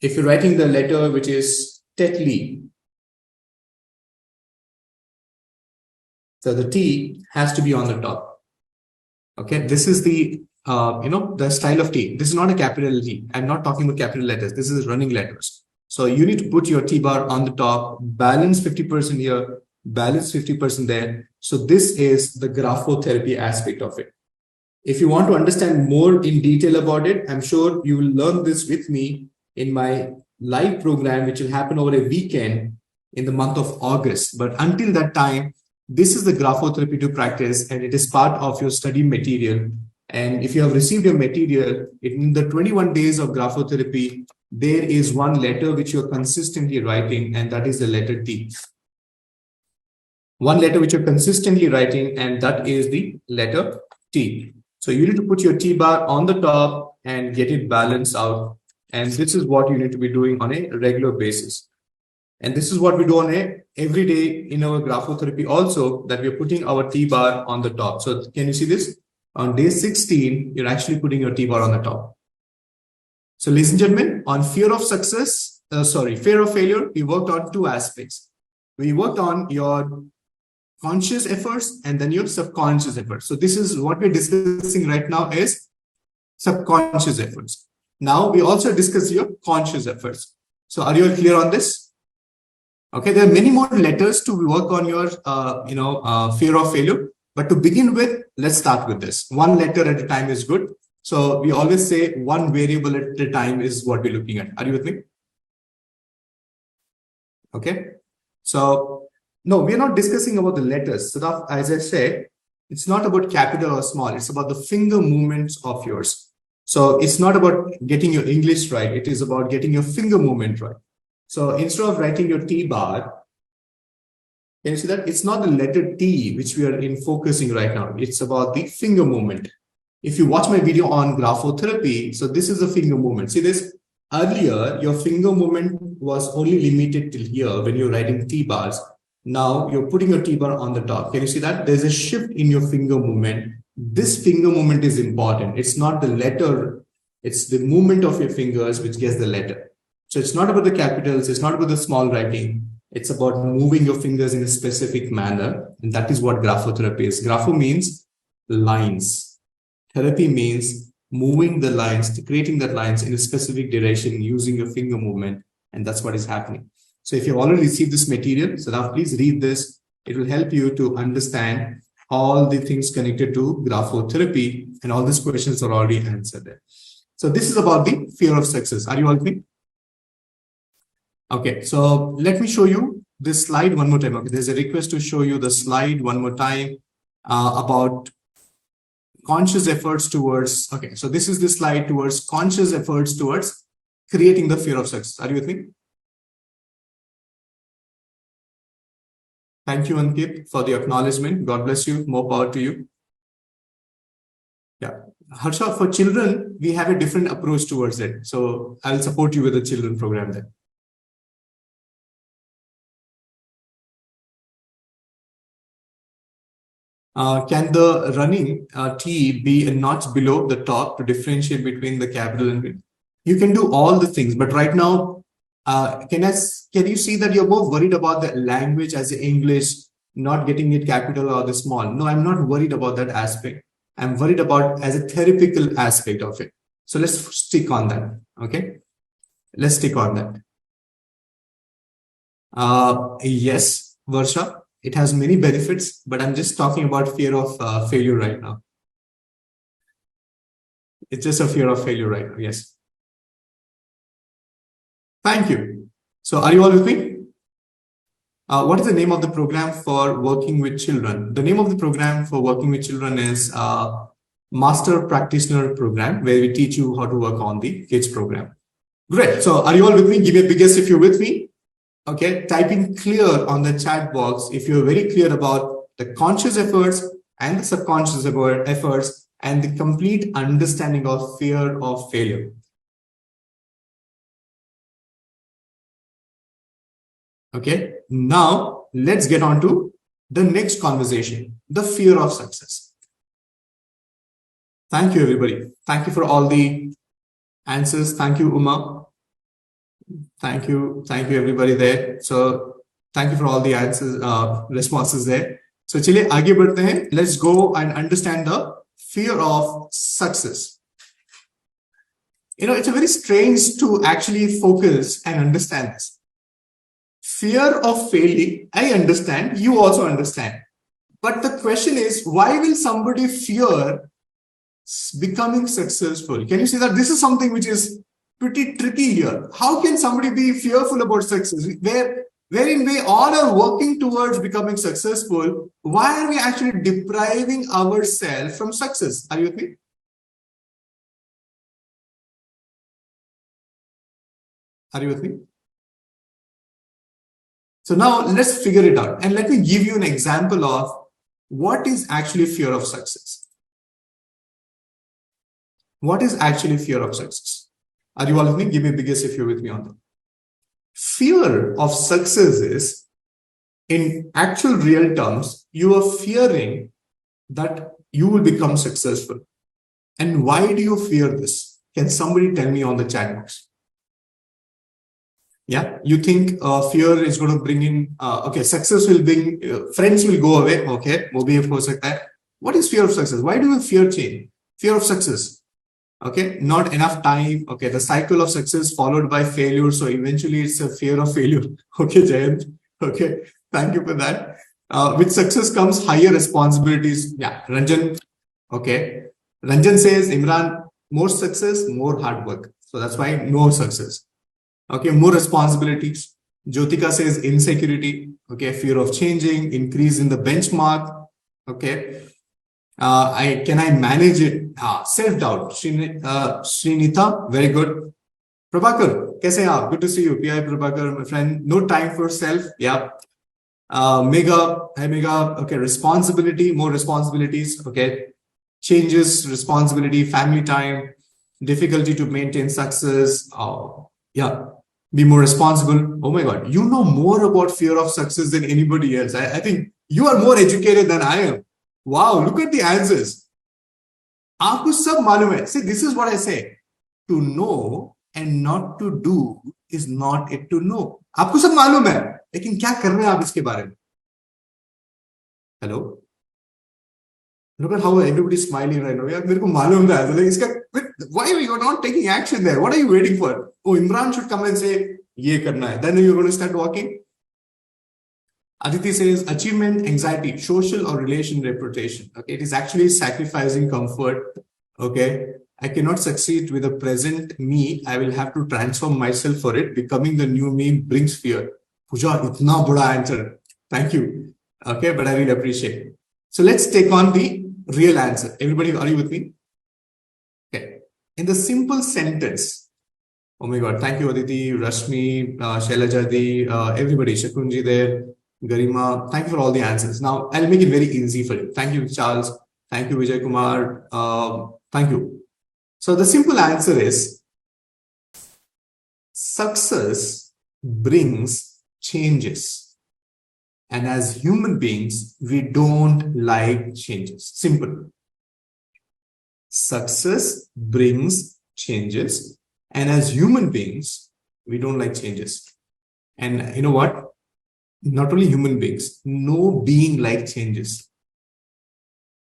Speaker 1: If you're writing the letter which is Tetli, so the T has to be on the top. Okay, this is the the style of T. This is not a capital T. I'm not talking about capital letters. This is running letters. So you need to put your T-bar on the top, balance 50% here, balance 50% there. So this is the graphotherapy aspect of it. If you want to understand more in detail about it, I'm sure you will learn this with me in my live program, which will happen over a weekend in the month of August. But until that time, this is the graphotherapy to practice, and it is part of your study material. And if you have received your material, in the 21 days of graphotherapy, there is one letter which you're consistently writing, and that is the letter T. One letter which you're consistently writing, and that is the letter T. So you need to put your T-bar on the top and get it balanced out. And this is what you need to be doing on a regular basis. And this is what we do on every day in our graphotherapy also, that we're putting our T-bar on the top. So can you see this? On day 16, you're actually putting your T-bar on the top. So ladies and gentlemen, on fear of fear of failure, we worked on two aspects. We worked on your conscious efforts and then your subconscious efforts. So this is what we're discussing right now is subconscious efforts. Now we also discuss your conscious efforts. So are you all clear on this? Okay, there are many more letters to work on your fear of failure. But to begin with, let's start with this. One letter at a time is good. So we always say one variable at a time is what we're looking at. Are you with me? Okay. So no, we're not discussing about the letters. So as I said, it's not about capital or small. It's about the finger movements of yours. So it's not about getting your English right. It is about getting your finger movement right. So instead of writing your T bar, can you see that? It's not the letter T which we are in focusing right now. It's about the finger movement. If you watch my video on graphotherapy, so this is the finger movement. See this? Earlier, your finger movement was only limited till here when you're writing T bars. Now you're putting your T bar on the top. Can you see that? There's a shift in your finger movement. This finger movement is important. It's not the letter, it's the movement of your fingers which gets the letter. So it's not about the capitals, it's not about the small writing. It's about moving your fingers in a specific manner. And that is what graphotherapy is. Grapho means lines. Therapy means moving the lines, creating the lines in a specific direction using your finger movement. And that's what is happening. So if you've already received this material, so now please read this. It will help you to understand all the things connected to graphotherapy, and all these questions are already answered there. So this is about the fear of success. Are you all with me? Okay, so let me show you this slide one more time. Okay, there's a request to show you the slide one more time about conscious efforts towards, okay, so this is the slide towards conscious efforts towards creating the fear of success. Are you with me? Thank you, Ankit, for the acknowledgement. God bless you. More power to you. Yeah. Harsha, for children, we have a different approach towards it. So I'll support you with the children program there. Can the running T be a notch below the top to differentiate between the capital and big? You can do all the things, but right now, can you see that you're more worried about the language as the English, not getting it capital or the small? No, I'm not worried about that aspect. I'm worried about as a therapeutical aspect of it. So let's stick on that. Okay, let's stick on that. Yes, Varsha. It has many benefits, but I'm just talking about fear of failure right now. It's just a fear of failure right now. Yes. Thank you. So are you all with me? What is the name of the program for working with children? The name of the program for working with children is Master Practitioner Program, where we teach you how to work on the kids program. Great. So are you all with me? Give me a biggest if you're with me. Okay, type in clear on the chat box if you're very clear about the conscious efforts and the subconscious efforts and the complete understanding of fear of failure. Okay, now let's get on to the next conversation, the fear of success. Thank you, everybody. Thank you for all the answers. Thank you, Uma. Thank you, everybody there. So thank you for all the answers, responses there. So chलिए आगे बढ़ते हैं. Let's go and understand the fear of success. You know, it's a very strange to actually focus and understand this. Fear of failing, I understand, you also understand. But the question is, why will somebody fear becoming successful? Can you see that this is something which is pretty tricky here? How can somebody be fearful about success? Wherein we all are working towards becoming successful, why are we actually depriving ourselves from success? Are you with me? Are you with me? So now let's figure it out. And let me give you an example of what is actually fear of success. What is actually fear of success? Are you all with me? Give me a biggest if you're with me on that. Fear of success is, in actual real terms, you are fearing that you will become successful. And why do you fear this? Can somebody tell me on the chat box? Yeah, you think fear is going to bring in, okay, success will bring, friends will go away. Okay, wo bhi ho sakta hai. What is fear of success? Why do you fear change? Fear of success. Okay, not enough time. Okay, the cycle of success followed by failure. So eventually it's a fear of failure. Okay, Jayant. Okay, thank you for that. With success comes higher responsibilities. Yeah, Ranjan. Okay, Ranjan says, Imran, More success, more hard work. So that's why no success. Okay, more responsibilities. Jyotika says insecurity. Okay, fear of changing, increase in the benchmark. Okay, can I manage it? Self-doubt. Srinitha, very good. Prabhakar, kaise hain aap? Good to see you. PI Prabhakar, my friend. No time for self. Yeah. Mega, hi Mega. Okay, responsibility, more responsibilities. Okay, changes, responsibility, family time, difficulty to maintain success. Yeah, be more responsible. Oh my God, you know more about fear of success than anybody else. I think you are more educated than I am. Wow, look at the answers. आपको सब मालूम है. See, this is what I say. To know and not to do is not it to know. आपको सब मालूम है, लेकिन क्या कर रहे हैं आप इसके बारे में? Hello? Look at how everybody's smiling right now. Yeah, मेरे को मालूम था. Like, इसका, why are you not taking action there? What are you waiting for? Oh, Imran should come and say, ये करना है. Then you're going to start walking. Aditi says, achievement, anxiety, social or relation reputation. Okay, it is actually sacrificing comfort. Okay, I cannot succeed with the present me. I will have to transform myself for it. Becoming the new me brings fear. Puja, itna bada answer. Thank you. Okay, but I really appreciate it. So let's take on the real answer. Everybody, are you with me? Okay. In the simple sentence, oh my God, thank you, Aditi, Rashmi, Shailajadi, everybody, Shakunji there, Garima, thank you for all the answers. Now, I'll make it very easy for you. Thank you, Charles. Thank you, Vijay Kumar. Thank you. So the simple answer is success brings changes. And as human beings, we don't like changes. Simple. Success brings changes. And as human beings, we don't like changes. And you know what? Not only human beings, no being like changes.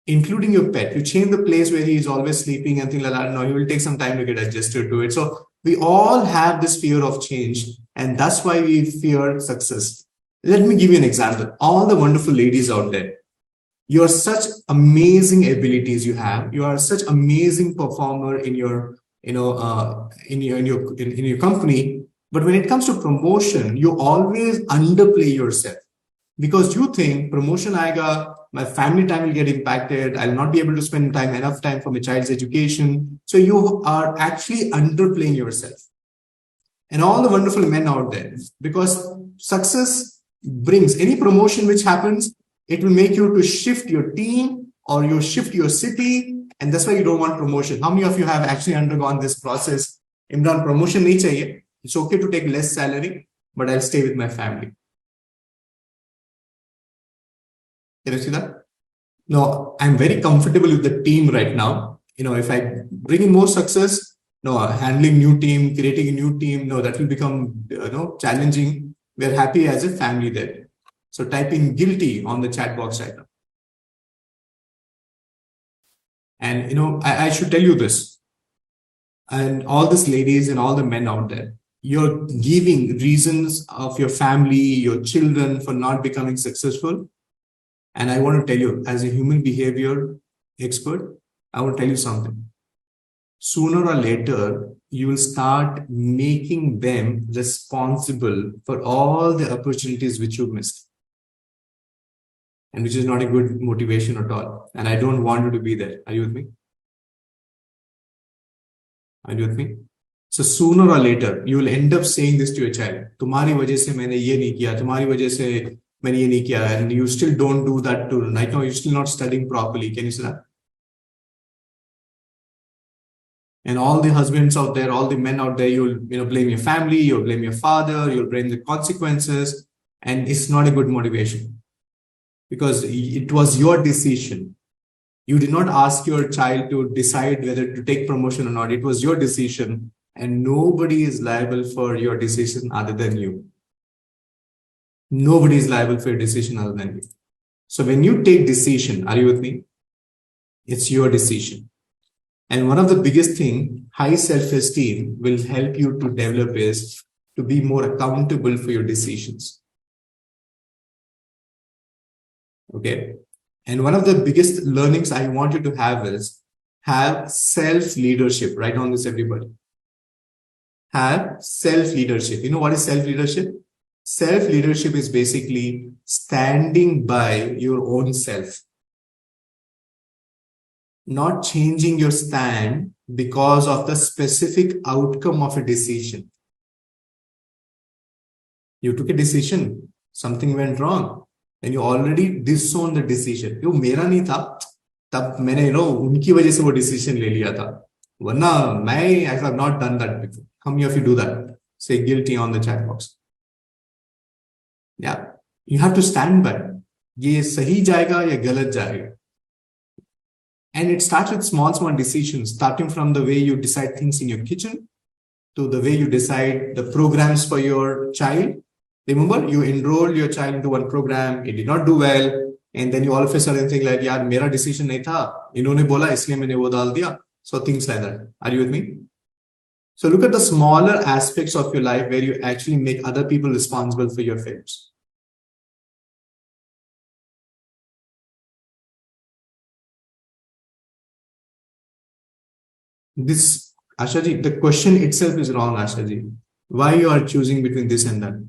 Speaker 1: Including your pet. You change the place where he is always sleeping and things like that. No, he will take some time to get adjusted to it. So we all have this fear of change. And that's why we fear success. Let me give you an example. All the wonderful ladies out there, you are such amazing abilities you have. You are such amazing performer in your, in your company. But when it comes to promotion, you always underplay yourself because you think promotion aega, my family time will get impacted. I'll not be able to spend enough time for my child's education. So you are actually underplaying yourself. And all the wonderful men out there, because success brings any promotion which happens, it will make you to shift your team or you shift your city. And that's why you don't want promotion. How many of you have actually undergone this process? Imran, promotion nahi chahiye. It's okay to take less salary, but I'll stay with my family. Can you see that? No, I'm very comfortable with the team right now. If I bring in more success, no, handling new team, creating a new team, no, that will become, challenging. We're happy as a family there. So type in guilty on the chat box right now. And, I should tell you this. And all these ladies and all the men out there, you're giving reasons of your family, your children for not becoming successful. And I want to tell you, as a human behavior expert, I want to tell you something. Sooner or later, you will start making them responsible for all the opportunities which you missed. And which is not a good motivation at all. And I don't want you to be there. Are you with me? Are you with me? So sooner or later, you will end up saying this to your child. तुम्हारी वजह से मैंने ये नहीं किया, तुम्हारी वजह से मैंने ये नहीं किया, and you still don't do that too. Right now, you're still not studying properly. Can you see that? And all the husbands out there, all the men out there, you'll blame your family, you'll blame your father, you'll blame the consequences, and it's not a good motivation because it was your decision. You did not ask your child to decide whether to take promotion or not. It was your decision, and nobody is liable for your decision other than you. Nobody is liable for your decision other than you. So when you take decision, are you with me? It's your decision. And one of the biggest things, high self-esteem will help you to develop is to be more accountable for your decisions. Okay. And one of the biggest learnings I want you to have is have self-leadership. Write down this, everybody. Have self-leadership. You know what is self-leadership? Self-leadership is basically standing by your own self, not changing your stand because of the specific outcome of a decision. You took a decision, something went wrong, and you already disowned the decision. यो मेरा नहीं था, तब मैंने उनकी वजह से वो decision ले लिया था. वरना I have not done that before. How many of you do that? Say guilty on the chat box. Yeah, you have to stand by. ये सही जाएगा या गलत जाएगा. And it starts with small decisions, starting from the way you decide things in your kitchen to the way you decide the programs for your child. Remember, you enrolled your child into one program, it did not do well, and then you all of a sudden think like, यार मेरा decision नहीं था, इन्होंने बोला इसलिए मैंने वो डाल दिया. So things like that. Are you with me? So look at the smaller aspects of your life where you actually make other people responsible for your failures. This, Ashaji, the question itself is wrong, Ashaji. Why you are choosing between this and that?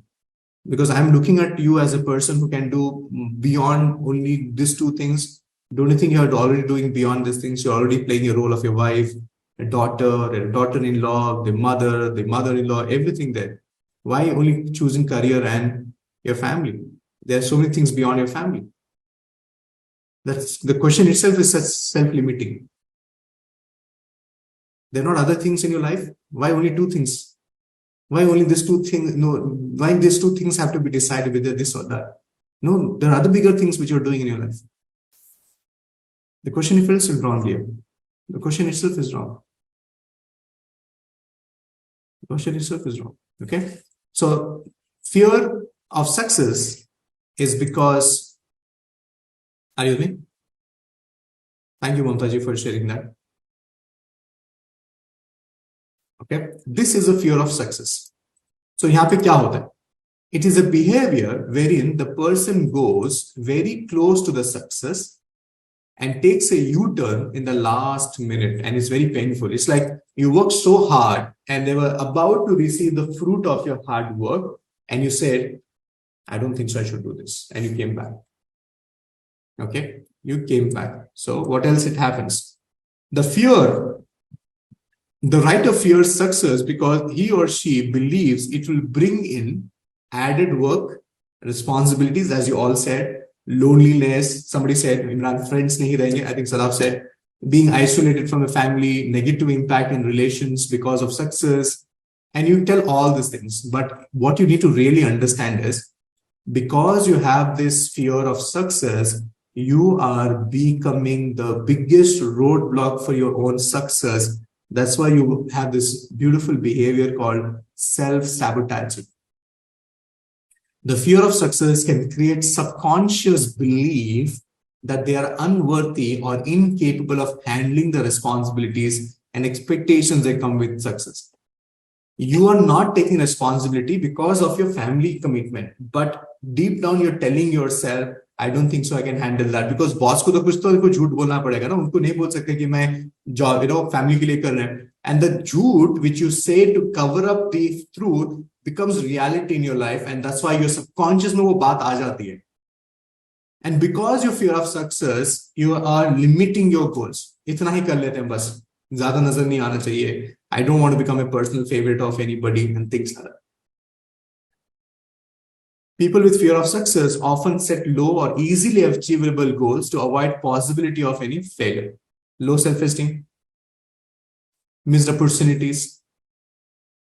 Speaker 1: Because I'm looking at you as a person who can do beyond only these two things. Don't you think you're already doing beyond these things? You're already playing a role of your wife, a daughter-in-law, the mother-in-law, everything there. Why only choosing career and your family? There are so many things beyond your family. That's the question itself is such self-limiting. There are not other things in your life. Why only two things? Why only these two things? No, why these two things have to be decided whether this or that? No, there are other bigger things which you're doing in your life. The question itself is wrong here. The question itself is wrong. The question itself is wrong. Okay. So fear of success is because, are you with me? Thank you, Mamtaji, for sharing that. Okay, this is a fear of success. So यहाँ पे क्या होता है? It is a behavior wherein the person goes very close to the success and takes a U-turn in the last minute, and it's very painful. It's like you worked so hard and they were about to receive the fruit of your hard work, and you said, I don't think so, I should do this. And you came back. Okay, you came back. So what else it happens? The writer fears success because he or she believes it will bring in added work, responsibilities, as you all said, loneliness. Somebody said, Imran, friends nahi rahenge. I think Sadaf said, being isolated from the family, negative impact in relations because of success. And you tell all these things. But what you need to really understand is, because you have this fear of success, you are becoming the biggest roadblock for your own success. That's why you have this beautiful behavior called self-sabotage. The fear of success can create subconscious belief that they are unworthy or incapable of handling the responsibilities and expectations that come with success. You are not taking responsibility because of your family commitment, but deep down you're telling yourself, I don't think so I can handle that, because boss को तो कुछ तो उनको झूठ बोलना पड़ेगा ना, उनको नहीं बोल सकते कि मैं job, family के लिए कर रहे हैं. And the झूठ which you say to cover up the truth becomes reality in your life, and that's why your subconscious में वो बात आ जाती है. And because you fear of success, you are limiting your goals. इतना ही कर लेते हैं बस, ज़्यादा नजर नहीं आना चाहिए. I don't want to become a personal favorite of anybody and things like that. People with fear of success often set low or easily achievable goals to avoid possibility of any failure. Low self-esteem, missed opportunities.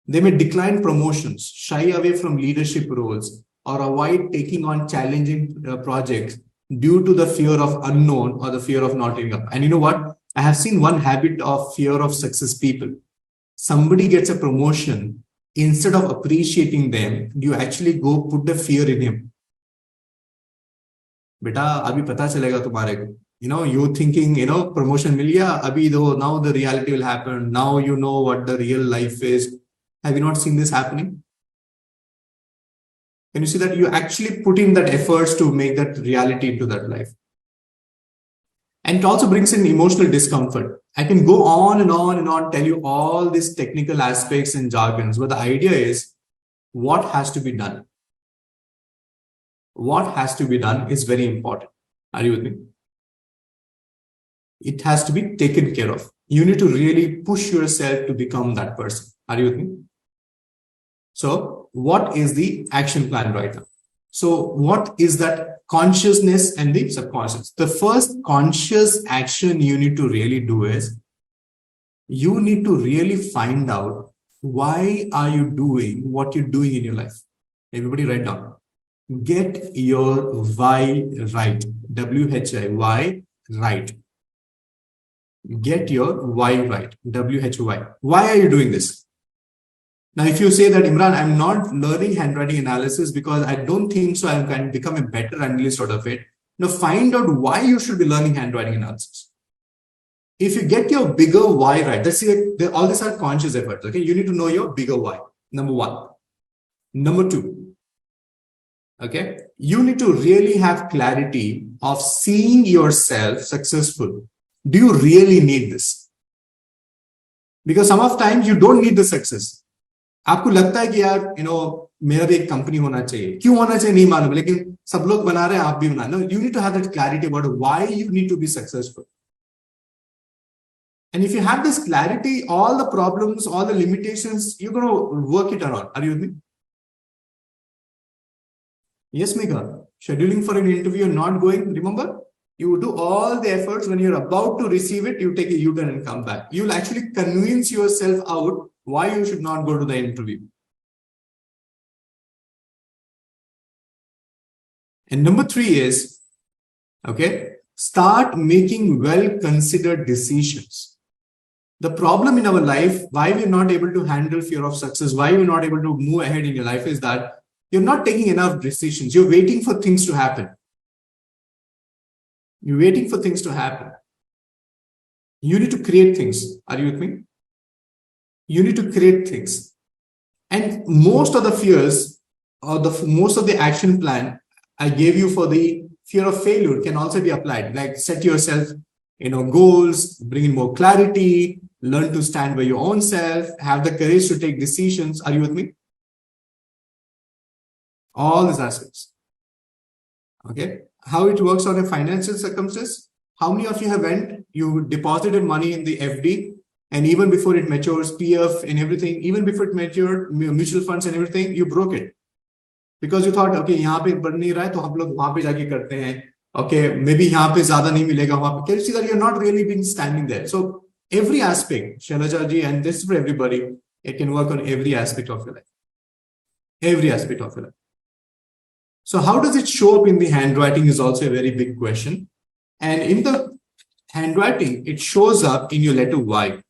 Speaker 1: They may decline promotions, shy away from leadership roles, or avoid taking on challenging projects due to the fear of unknown or the fear of not giving up. And you know what? I have seen one habit of fear of success people. Somebody gets a promotion. Instead of appreciating them, you actually go put the fear in him. Beta, abhi pata chalega tumhare ko. You thinking, promotion mil gaya, abhi though, now the reality will happen. Now you know what the real life is. Have you not seen this happening? Can you see that you actually put in that efforts to make that reality into that life? And it also brings in emotional discomfort. I can go on and on and on, tell you all these technical aspects and jargons, but the idea is what has to be done. What has to be done is very important. Are you with me? It has to be taken care of. You need to really push yourself to become that person. Are you with me? So what is the action plan right now? So what is that consciousness and the subconscious? The first conscious action you need to really do is you need to really find out why are you doing what you're doing in your life. Everybody write down. Get your why right. WHY, right. Get your why right. WHY. Why are you doing this? Now, if you say that, Imran, I'm not learning handwriting analysis because I don't think so I can become a better analyst out of it. Now, find out why you should be learning handwriting analysis. If you get your bigger why right, let's see, all these are conscious efforts. Okay, you need to know your bigger why. Number one. Number two. Okay, you need to really have clarity of seeing yourself successful. Do you really need this? Because some of times you don't need the success. आपको लगता है कि यार मेरा भी एक company होना चाहिए, क्यों होना चाहिए नहीं मालूम, लेकिन सब लोग बना रहे हैं, आप भी बना. You need to have that clarity about why you need to be successful. And if you have this clarity, all the problems, all the limitations, you're going to work it around. Are you with me? Yes, Megha. Scheduling for an interview and not going, remember? You do all the efforts. When you're about to receive it, you take a U-turn and come back. You'll actually convince yourself out why you should not go to the interview. And number three is, okay, start making well-considered decisions. The problem in our life, why we're not able to handle fear of success, why we're not able to move ahead in your life is that you're not taking enough decisions. You're waiting for things to happen. You're waiting for things to happen. You need to create things. Are you with me? You need to create things. And most of the fears or most of the action plan I gave you for the fear of failure can also be applied. Like set yourself, goals, bring in more clarity, learn to stand by your own self, have the courage to take decisions. Are you with me? All these aspects. Okay. How it works on a financial circumstance. How many of you have you deposited money in the FD, and even before it matures, PF and everything, even before it matured, mutual funds and everything, you broke it. Because you thought, okay, यहाँ पे बढ़ नहीं रहा है, तो हम लोग वहाँ पे जाके करते हैं. Okay, maybe यहाँ पे ज़्यादा नहीं मिलेगा वहाँ पे. Can you see that you're not really been standing there? So every aspect, Shailaja ji, and this is for everybody, it can work on every aspect of your life. Every aspect of your life. So how does it show up in the handwriting is also a very big question. And in the handwriting, it shows up in your letter Y.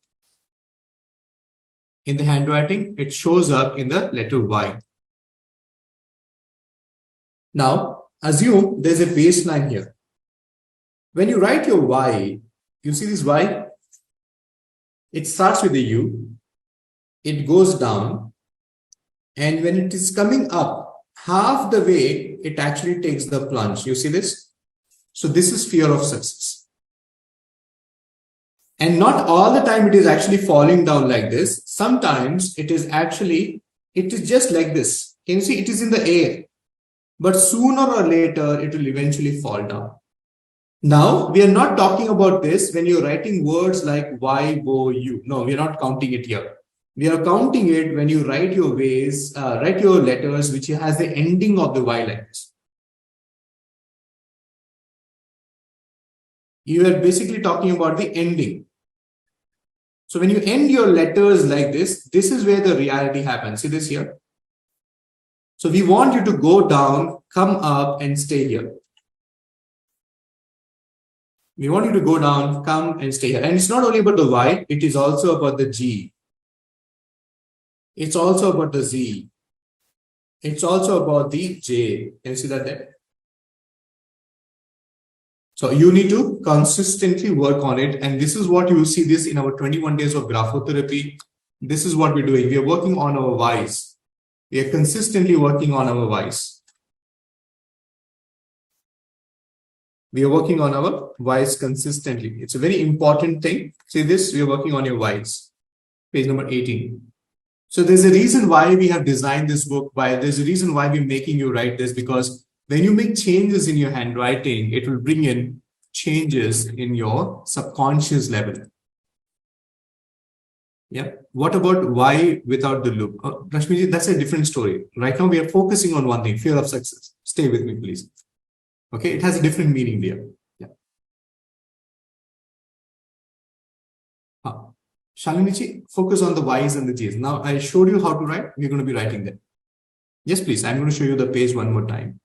Speaker 1: In the handwriting, it shows up in the letter Y. Now, assume there's a baseline here. When you write your Y, you see this Y? It starts with a U, it goes down, and when it is coming up, half the way, it actually takes the plunge. You see this? So this is fear of success. And not all the time it is actually falling down like this. Sometimes it is just like this. Can you see? It is in the air. But sooner or later, it will eventually fall down. Now, we are not talking about this when you're writing words like Y, O, U. No, we're not counting it here. We are counting it when you write your letters, which has the ending of the Y like this. You are basically talking about the ending. So when you end your letters like this is where the reality happens. See this here? So we want you to go down, come up, and stay here. We want you to go down, come, and stay here. And it's not only about the Y, it is also about the G. It's also about the Z. It's also about the J. Can you see that there? So you need to consistently work on it. And this is what you will see this in our 21 days of graphotherapy. This is what we're doing. We are working on our Ys. We are consistently working on our Ys. We are working on our whys consistently. It's a very important thing. See this, we are working on your whys. Page number 18. So there's a reason why we have designed this book. There's a reason why we're making you write this, because when you make changes in your handwriting, it will bring in changes in your subconscious level. Yeah. What about why without the loop? Rashmiji, that's a different story. Right now, we are focusing on one thing, fear of success. Stay with me, please. Okay. It has a different meaning there. Yeah. Shalinichi, focus on the Y's and the G's. Now, I showed you how to write. We're going to be writing them. Yes, please. I'm going to show you the page one more time.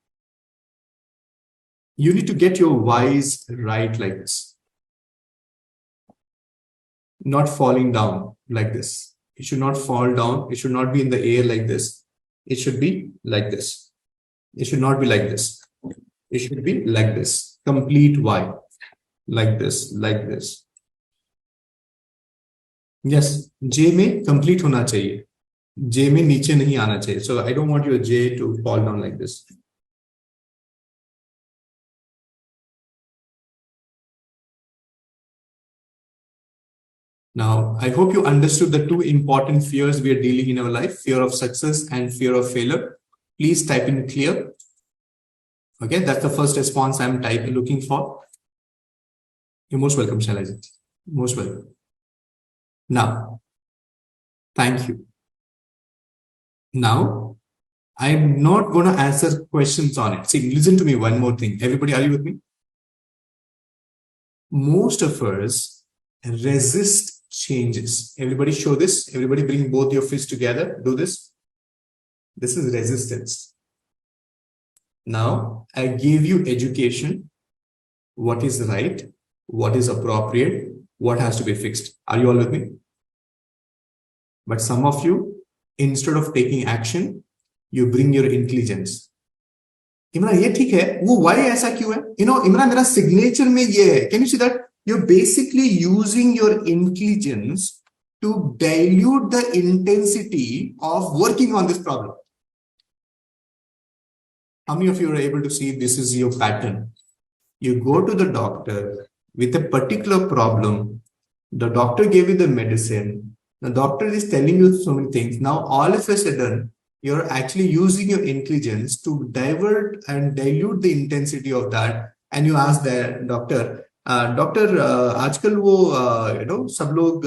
Speaker 1: You need to get your Y's right like this. Not falling down like this. It should not fall down. It should not be in the air like this. It should be like this. It should not be like this. It should be like this. Complete Y. Like this, like this. Yes, J में complete होना चाहिए. J में नीचे नहीं आना चाहिए. So I don't want your J to fall down like this. Now, I hope you understood the two important fears we are dealing in our life, fear of success and fear of failure. Please type in clear. Okay, that's the first response I'm looking for. You're most welcome, Shailaji. Most welcome. Now, thank you. Now, I'm not going to answer questions on it. See, listen to me one more thing. Everybody, are you with me? Most of us resist changes. Everybody show this. Everybody bring both your fists together. Do this. This is resistance. Now, I gave you education. What is right? What is appropriate? What has to be fixed? Are you all with me? But some of you, instead of taking action, you bring your intelligence. Imran, ये ठीक है, वो why ऐसा क्यों है? You know, Imran, मेरा signature में ये है. Can you see that? You're basically using your intelligence to dilute the intensity of working on this problem. How many of you are able to see this is your pattern? You go to the doctor with a particular problem. The doctor gave you the medicine. The doctor is telling you so many things. Now, all of a sudden, you're actually using your intelligence to divert and dilute the intensity of that. And you ask the doctor, doctor आजकल वो सब लोग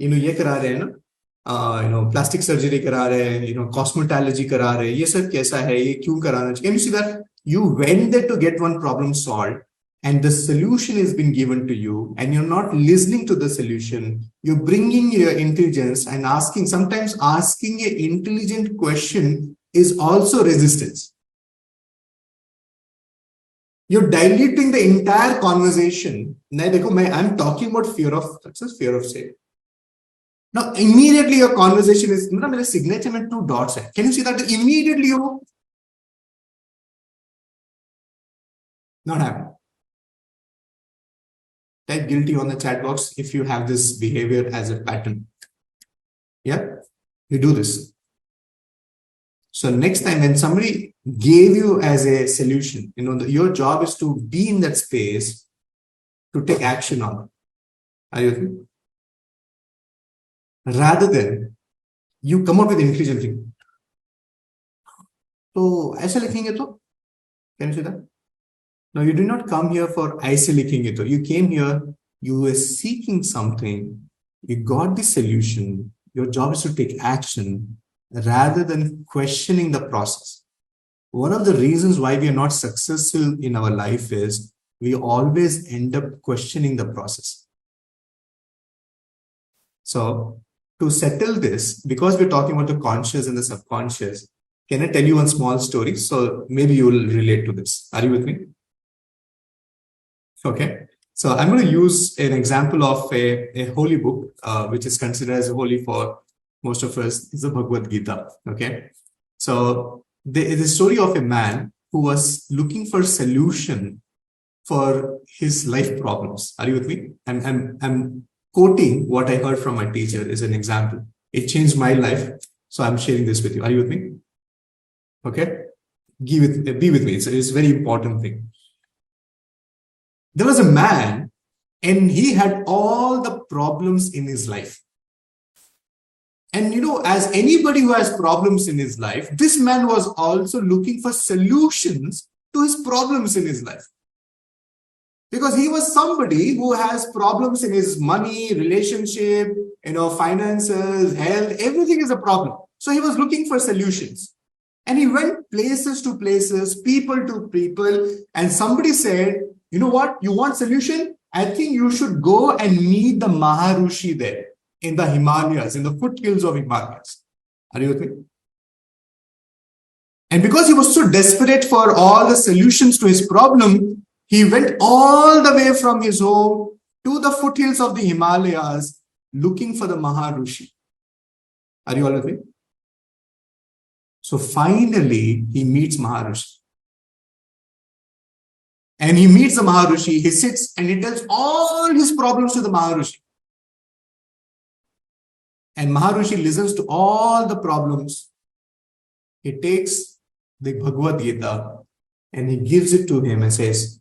Speaker 1: ये करा रहे हैं ना, plastic surgery करा रहे हैं, कॉस्मेटोलॉजी करा रहे हैं, ये सब कैसा है, ये क्यों कराना चाहिए? Can you see that? You went there to get one problem solved and the solution has been given to you and you're not listening to the solution. You're bringing your intelligence and sometimes asking an intelligent question is also resistance. You're diluting the entire conversation. I'm talking about fear of success, fear of failure. Now, immediately your conversation is, my signature में 2 dots. Can you see that? Immediately you not happen. Type guilty on the chat box if you have this behavior as a pattern. Yeah, you do this. So next time when somebody gave you as a solution, your job is to be in that space to take action on it. Are you with me? Rather than you come up with intelligent thing. So ऐसे लिखेंगे तो, can you see that? Now you did not come here for ऐसे लिखेंगे तो. You came here, you were seeking something, you got the solution. Your job is to take action rather than questioning the process. One of the reasons why we are not successful in our life is we always end up questioning the process. So to settle this, because we're talking about the conscious and the subconscious, can I tell you one small story? So maybe you will relate to this. Are you with me? Okay. So I'm going to use an example of a holy book, which is considered as holy for most of us, is the Bhagavad Gita. Okay. So there is a story of a man who was looking for a solution for his life problems. Are you with me? I'm quoting what I heard from my teacher as an example. It changed my life. So I'm sharing this with you. Are you with me? Okay. Be with me. It's a very important thing. There was a man and he had all the problems in his life. And as anybody who has problems in his life, this man was also looking for solutions to his problems in his life. Because he was somebody who has problems in his money, relationship, finances, health, everything is a problem. So he was looking for solutions. And he went places to places, people to people, and somebody said, you know what, you want solution? I think you should go and meet the Maharishi there in the Himalayas, in the foothills of Himalayas. Are you with me? And because he was so desperate for all the solutions to his problem, he went all the way from his home to the foothills of the Himalayas looking for the Maharishi. Are you all with me? So finally, he meets Maharishi. And he meets the Maharishi, he sits and he tells all his problems to the Maharishi. And Maharishi listens to all the problems. He takes the Bhagavad Gita and he gives it to him and says,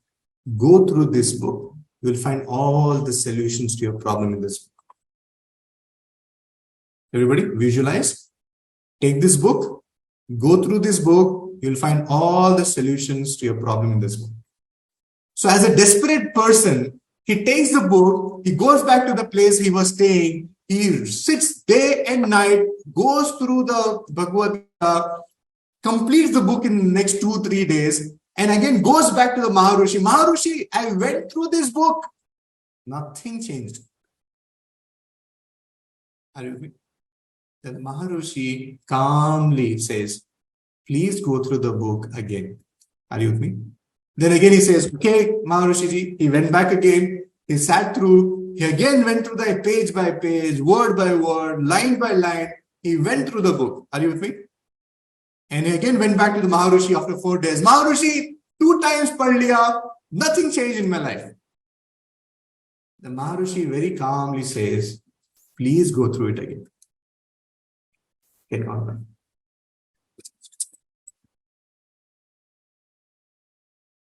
Speaker 1: go through this book. You will find all the solutions to your problem in this book. Everybody visualize. Take this book. Go through this book. You'll find all the solutions to your problem in this book. So as a desperate person, he takes the book. He goes back to the place he was staying. He sits day and night, goes through the Bhagavad Gita, completes the book in the next 2-3 days, and again goes back to the Maharishi. Maharishi, I went through this book. Nothing changed. Are you with me? The Maharishi calmly says, please go through the book again. Are you with me? Then again he says, okay, Maharishi ji. He went back again. He sat through. He again went through the page by page, word by word, line by line. He went through the book. Are you with me? And he again went back to the Maharishi after 4 days. Maharishi, 2 times pad liya, nothing changed in my life. The Maharishi very calmly says, please go through it again. Get on.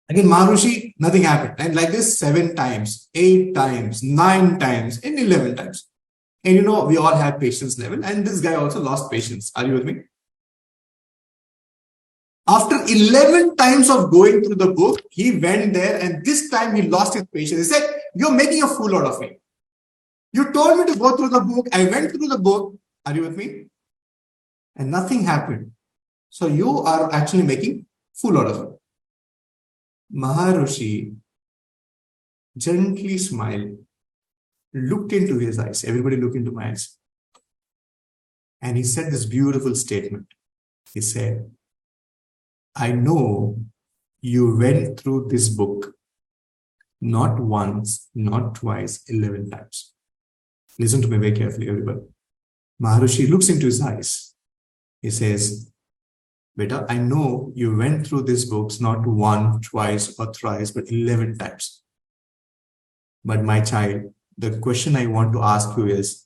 Speaker 1: Again, Maharishi, nothing happened. And like this 7 times, 8 times, 9 times, and 11 times. And we all have patience level. And this guy also lost patience. Are you with me? After 11 times of going through the book, he went there and this time he lost his patience. He said, you're making a fool out of me. You told me to go through the book. I went through the book. Are you with me? And nothing happened. So you are actually making fool out of me. Maharishi gently smiled, looked into his eyes. Everybody look into my eyes. And he said this beautiful statement. He said, I know you went through this book not once, not twice, 11 times. Listen to me very carefully, everybody. Maharishi looks into his eyes. He says, Beta, I know you went through these books not 1, twice, or thrice, but 11 times. But my child, the question I want to ask you is,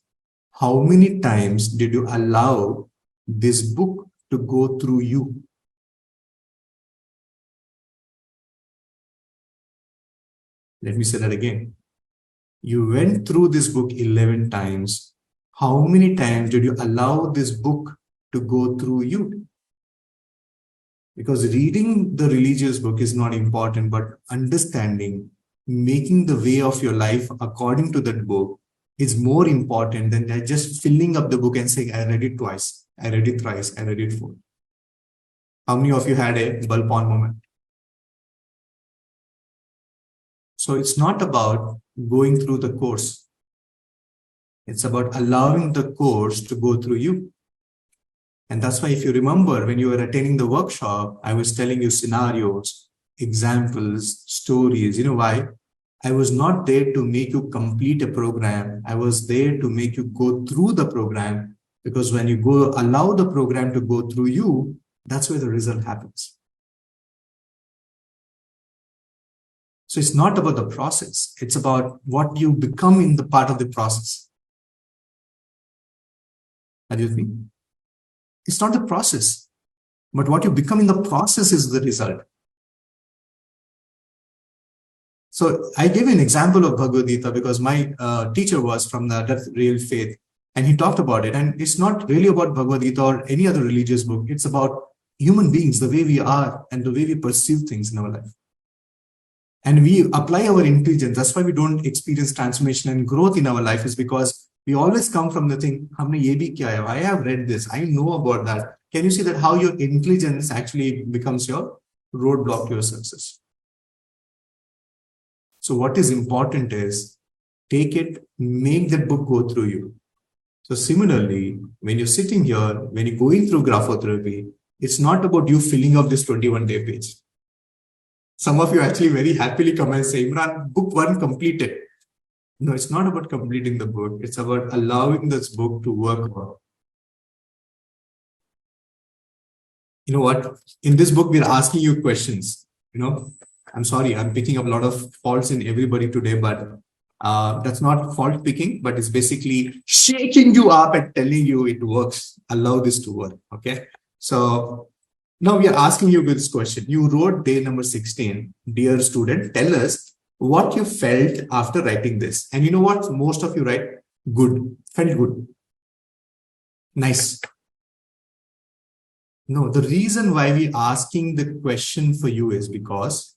Speaker 1: how many times did you allow this book to go through you? Let me say that again. You went through this book 11 times. How many times did you allow this book to go through you? Because reading the religious book is not important, but understanding, making the way of your life according to that book is more important than just filling up the book and saying, I read it twice, I read it thrice, I read it 4. How many of you had a bulb on moment? So it's not about going through the course. It's about allowing the course to go through you. And that's why if you remember when you were attending the workshop, I was telling you scenarios, examples, stories. You know why? I was not there to make you complete a program. I was there to make you go through the program, because when you go allow the program to go through you, that's where the result happens. So it's not about the process. It's about what you become in the part of the process. Are you with me? It's not the process, but what you become in the process is the result. So I gave an example of Bhagavad Gita because my teacher was from the real faith, and he talked about it. And it's not really about Bhagavad Gita or any other religious book. It's about human beings, the way we are and the way we perceive things in our life. And we apply our intelligence. That's why we don't experience transformation and growth in our life, is because we always come from the thing, humne ye bhi kiya hai, I have read this, I know about that. Can you see that how your intelligence actually becomes your roadblock to your success? So what is important is take it, make that book go through you. So similarly, when you're sitting here, when you're going through graphotherapy, it's not about you filling up this 21-day page. Some of you actually very happily come and say, Imran, book 1 completed. No, it's not about completing the book. It's about allowing this book to work out. You know what? In this book, we're asking you questions. I'm sorry, I'm picking up a lot of faults in everybody today, but that's not fault picking, but it's basically shaking you up and telling you it works. Allow this to work. Okay. So now we are asking you this question. You wrote day number 16. Dear student, tell us what you felt after writing this. And you know what? Most of you write good, felt good. Nice. No, the reason why we're asking the question for you is because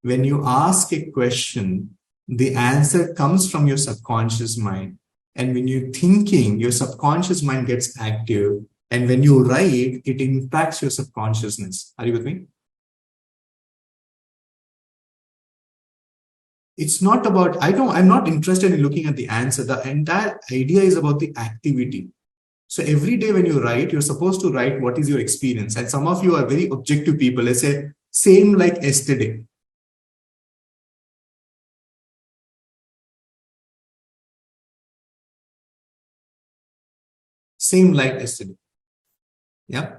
Speaker 1: when you ask a question, the answer comes from your subconscious mind. And when you're thinking, your subconscious mind gets active. And when you write, it impacts your subconsciousness. Are you with me? It's not about, I'm not interested in looking at the answer. The entire idea is about the activity. So every day when you write, you're supposed to write what is your experience. And some of you are very objective people. Let's say, same like yesterday. Same like yesterday. Yeah.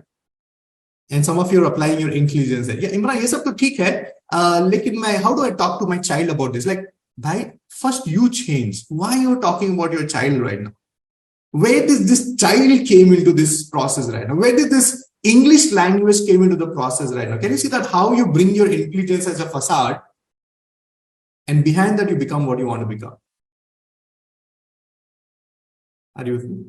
Speaker 1: And some of you are applying your intelligence. Yeah, Imran, ये सब तो ठीक है. लेकिन how do I talk to my child about this? Like, bhai, first you change. Why are you talking about your child right now? Where did this child came into this process right now? Where did this English language came into the process right now? Can you see that how you bring your intelligence as a facade, and behind that you become what you want to become? Are you with me?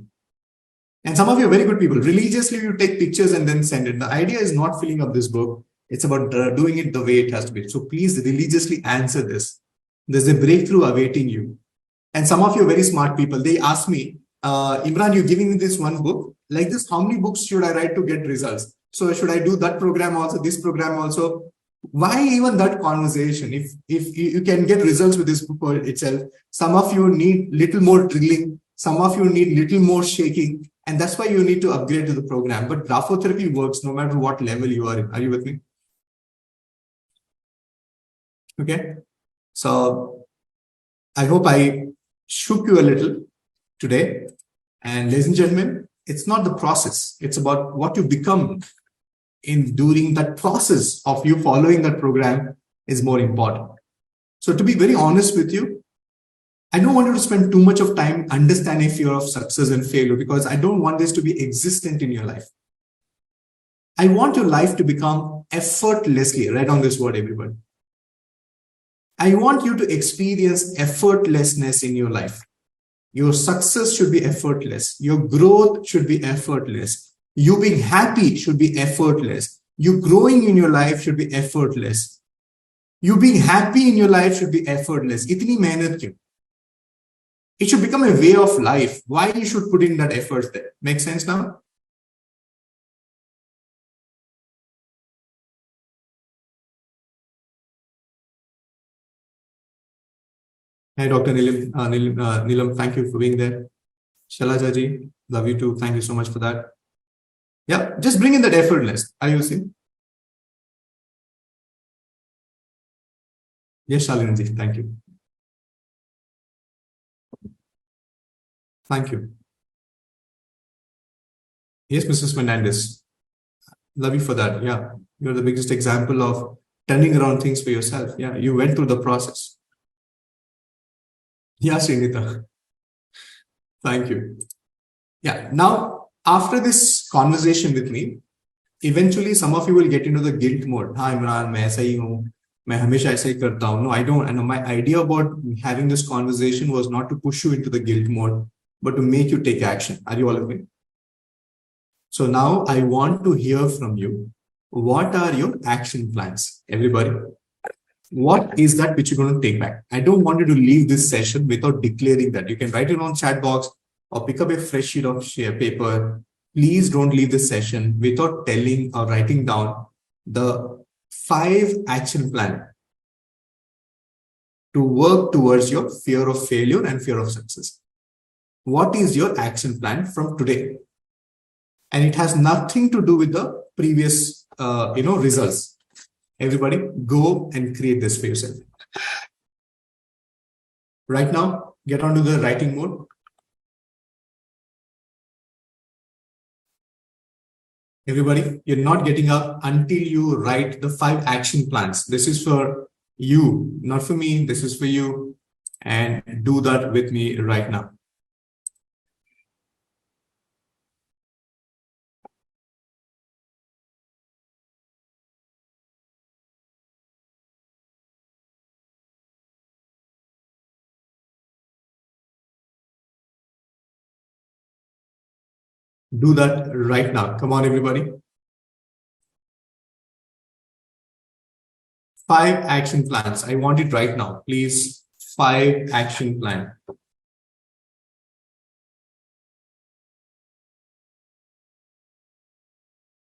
Speaker 1: And some of you are very good people. Religiously, you take pictures and then send it. The idea is not filling up this book. It's about doing it the way it has to be. So please religiously answer this. There's a breakthrough awaiting you. And some of you are very smart people. They ask me, Imran, you're giving me this one book. Like this, how many books should I write to get results? So should I do that program also, this program also? Why even that conversation? If you can get results with this book itself, some of you need little more drilling. Some of you need little more shaking. And that's why you need to upgrade to the program. But graphotherapy works no matter what level you are in. Are you with me? Okay. So I hope I shook you a little today. And ladies and gentlemen, it's not the process. It's about what you become in during that process of you following that program is more important. So to be very honest with you, I don't want you to spend too much of time understanding fear of success and failure, because I don't want this to be existent in your life. I want your life to become effortlessly, write down this word, everybody. I want you to experience effortlessness in your life. Your success should be effortless. Your growth should be effortless. You being happy should be effortless. You growing in your life should be effortless. You being happy in your life should be effortless. Itni mehnat kyun? It should become a way of life. Why you should put in that effort there? Make sense now? Hi, Dr. Nilam, thank you for being there. Shalaja ji, love you too. Thank you so much for that. Yeah, just bring in that effortless. Are you seeing? Yes, Shalini ji, thank you. Thank you. Yes, Mrs. Fernandez. Love you for that. Yeah, you're the biggest example of turning around things for yourself. Yeah, you went through the process. Yeah, Srinita. Thank you. Yeah, now after this conversation with me, eventually some of you will get into the guilt mode. Hi, Imran, main aisa hi hu. मैं हमेशा ऐसा ही करता हूँ. No, I don't. And my idea about having this conversation was not to push you into the guilt mode, but to make you take action. Are you all agree? So now I want to hear from you. What are your action plans, everybody? What is that which you're going to take back? I don't want you to leave this session without declaring that. You can write it on chat box or pick up a fresh sheet of paper. Please don't leave this session without telling or writing down the 5 action plan to work towards your fear of failure and fear of success. What is your action plan from today? And it has nothing to do with the previous, results. Everybody, go and create this for yourself. Right now, get onto the writing mode. Everybody, you're not getting up until you write the 5 action plans. This is for you, not for me. This is for you. And do that with me right now. Do that right now. Come on, everybody. 5 action plans. I want it right now. Please, 5 action plan.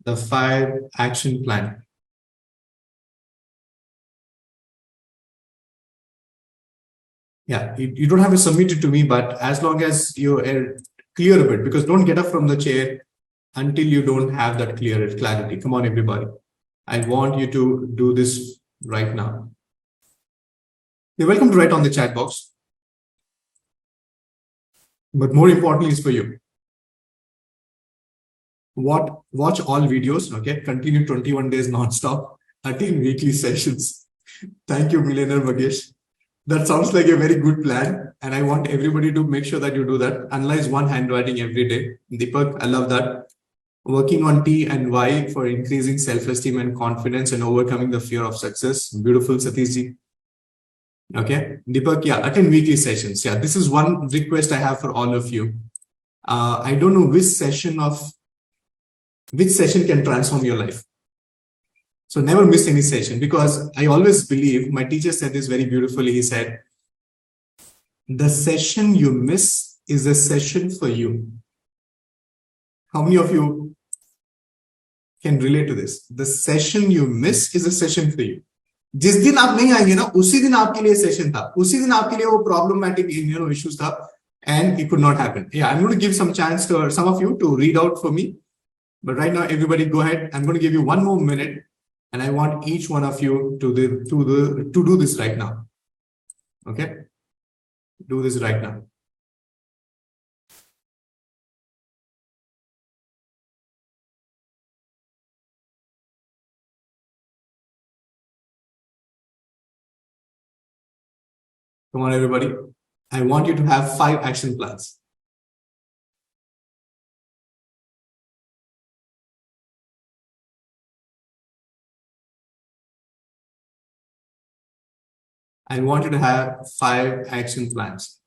Speaker 1: The 5 action plan. Yeah, you don't have to submit it to me, but as long as you're clear of it, because don't get up from the chair until you don't have that clarity. Come on, everybody. I want you to do this right now. You're welcome to write on the chat box. But more importantly is for you. Watch all videos, okay? Continue 21 days non-stop, attend weekly sessions. Thank you, Millionaire Magesh. That sounds like a very good plan. And I want everybody to make sure that you do that. Analyze one handwriting every day. Deepak, I love that. Working on T and Y for increasing self-esteem and confidence and overcoming the fear of success. Beautiful, Satishji. Okay. Deepak, yeah, attend weekly sessions. Yeah, this is one request I have for all of you. I don't know which session can transform your life. So never miss any session, because I always believe, my teacher said this very beautifully. He said, the session you miss is a session for you. How many of you can relate to this? The session you miss is a session for you. जिस दिन आप नहीं आएंगे ना, उसी दिन आपके लिए सेशन था, उसी दिन आपके लिए वो problematic issues था, and it could not happen. Yeah, I'm going to give some chance to some of you to read out for me. But right now, everybody go ahead. I'm going to give you 1 more minute, and I want each one of you to do this right now. Okay? Do this right now. Come on, everybody. I want you to have 5 action plans. I want you to have 5 action plans.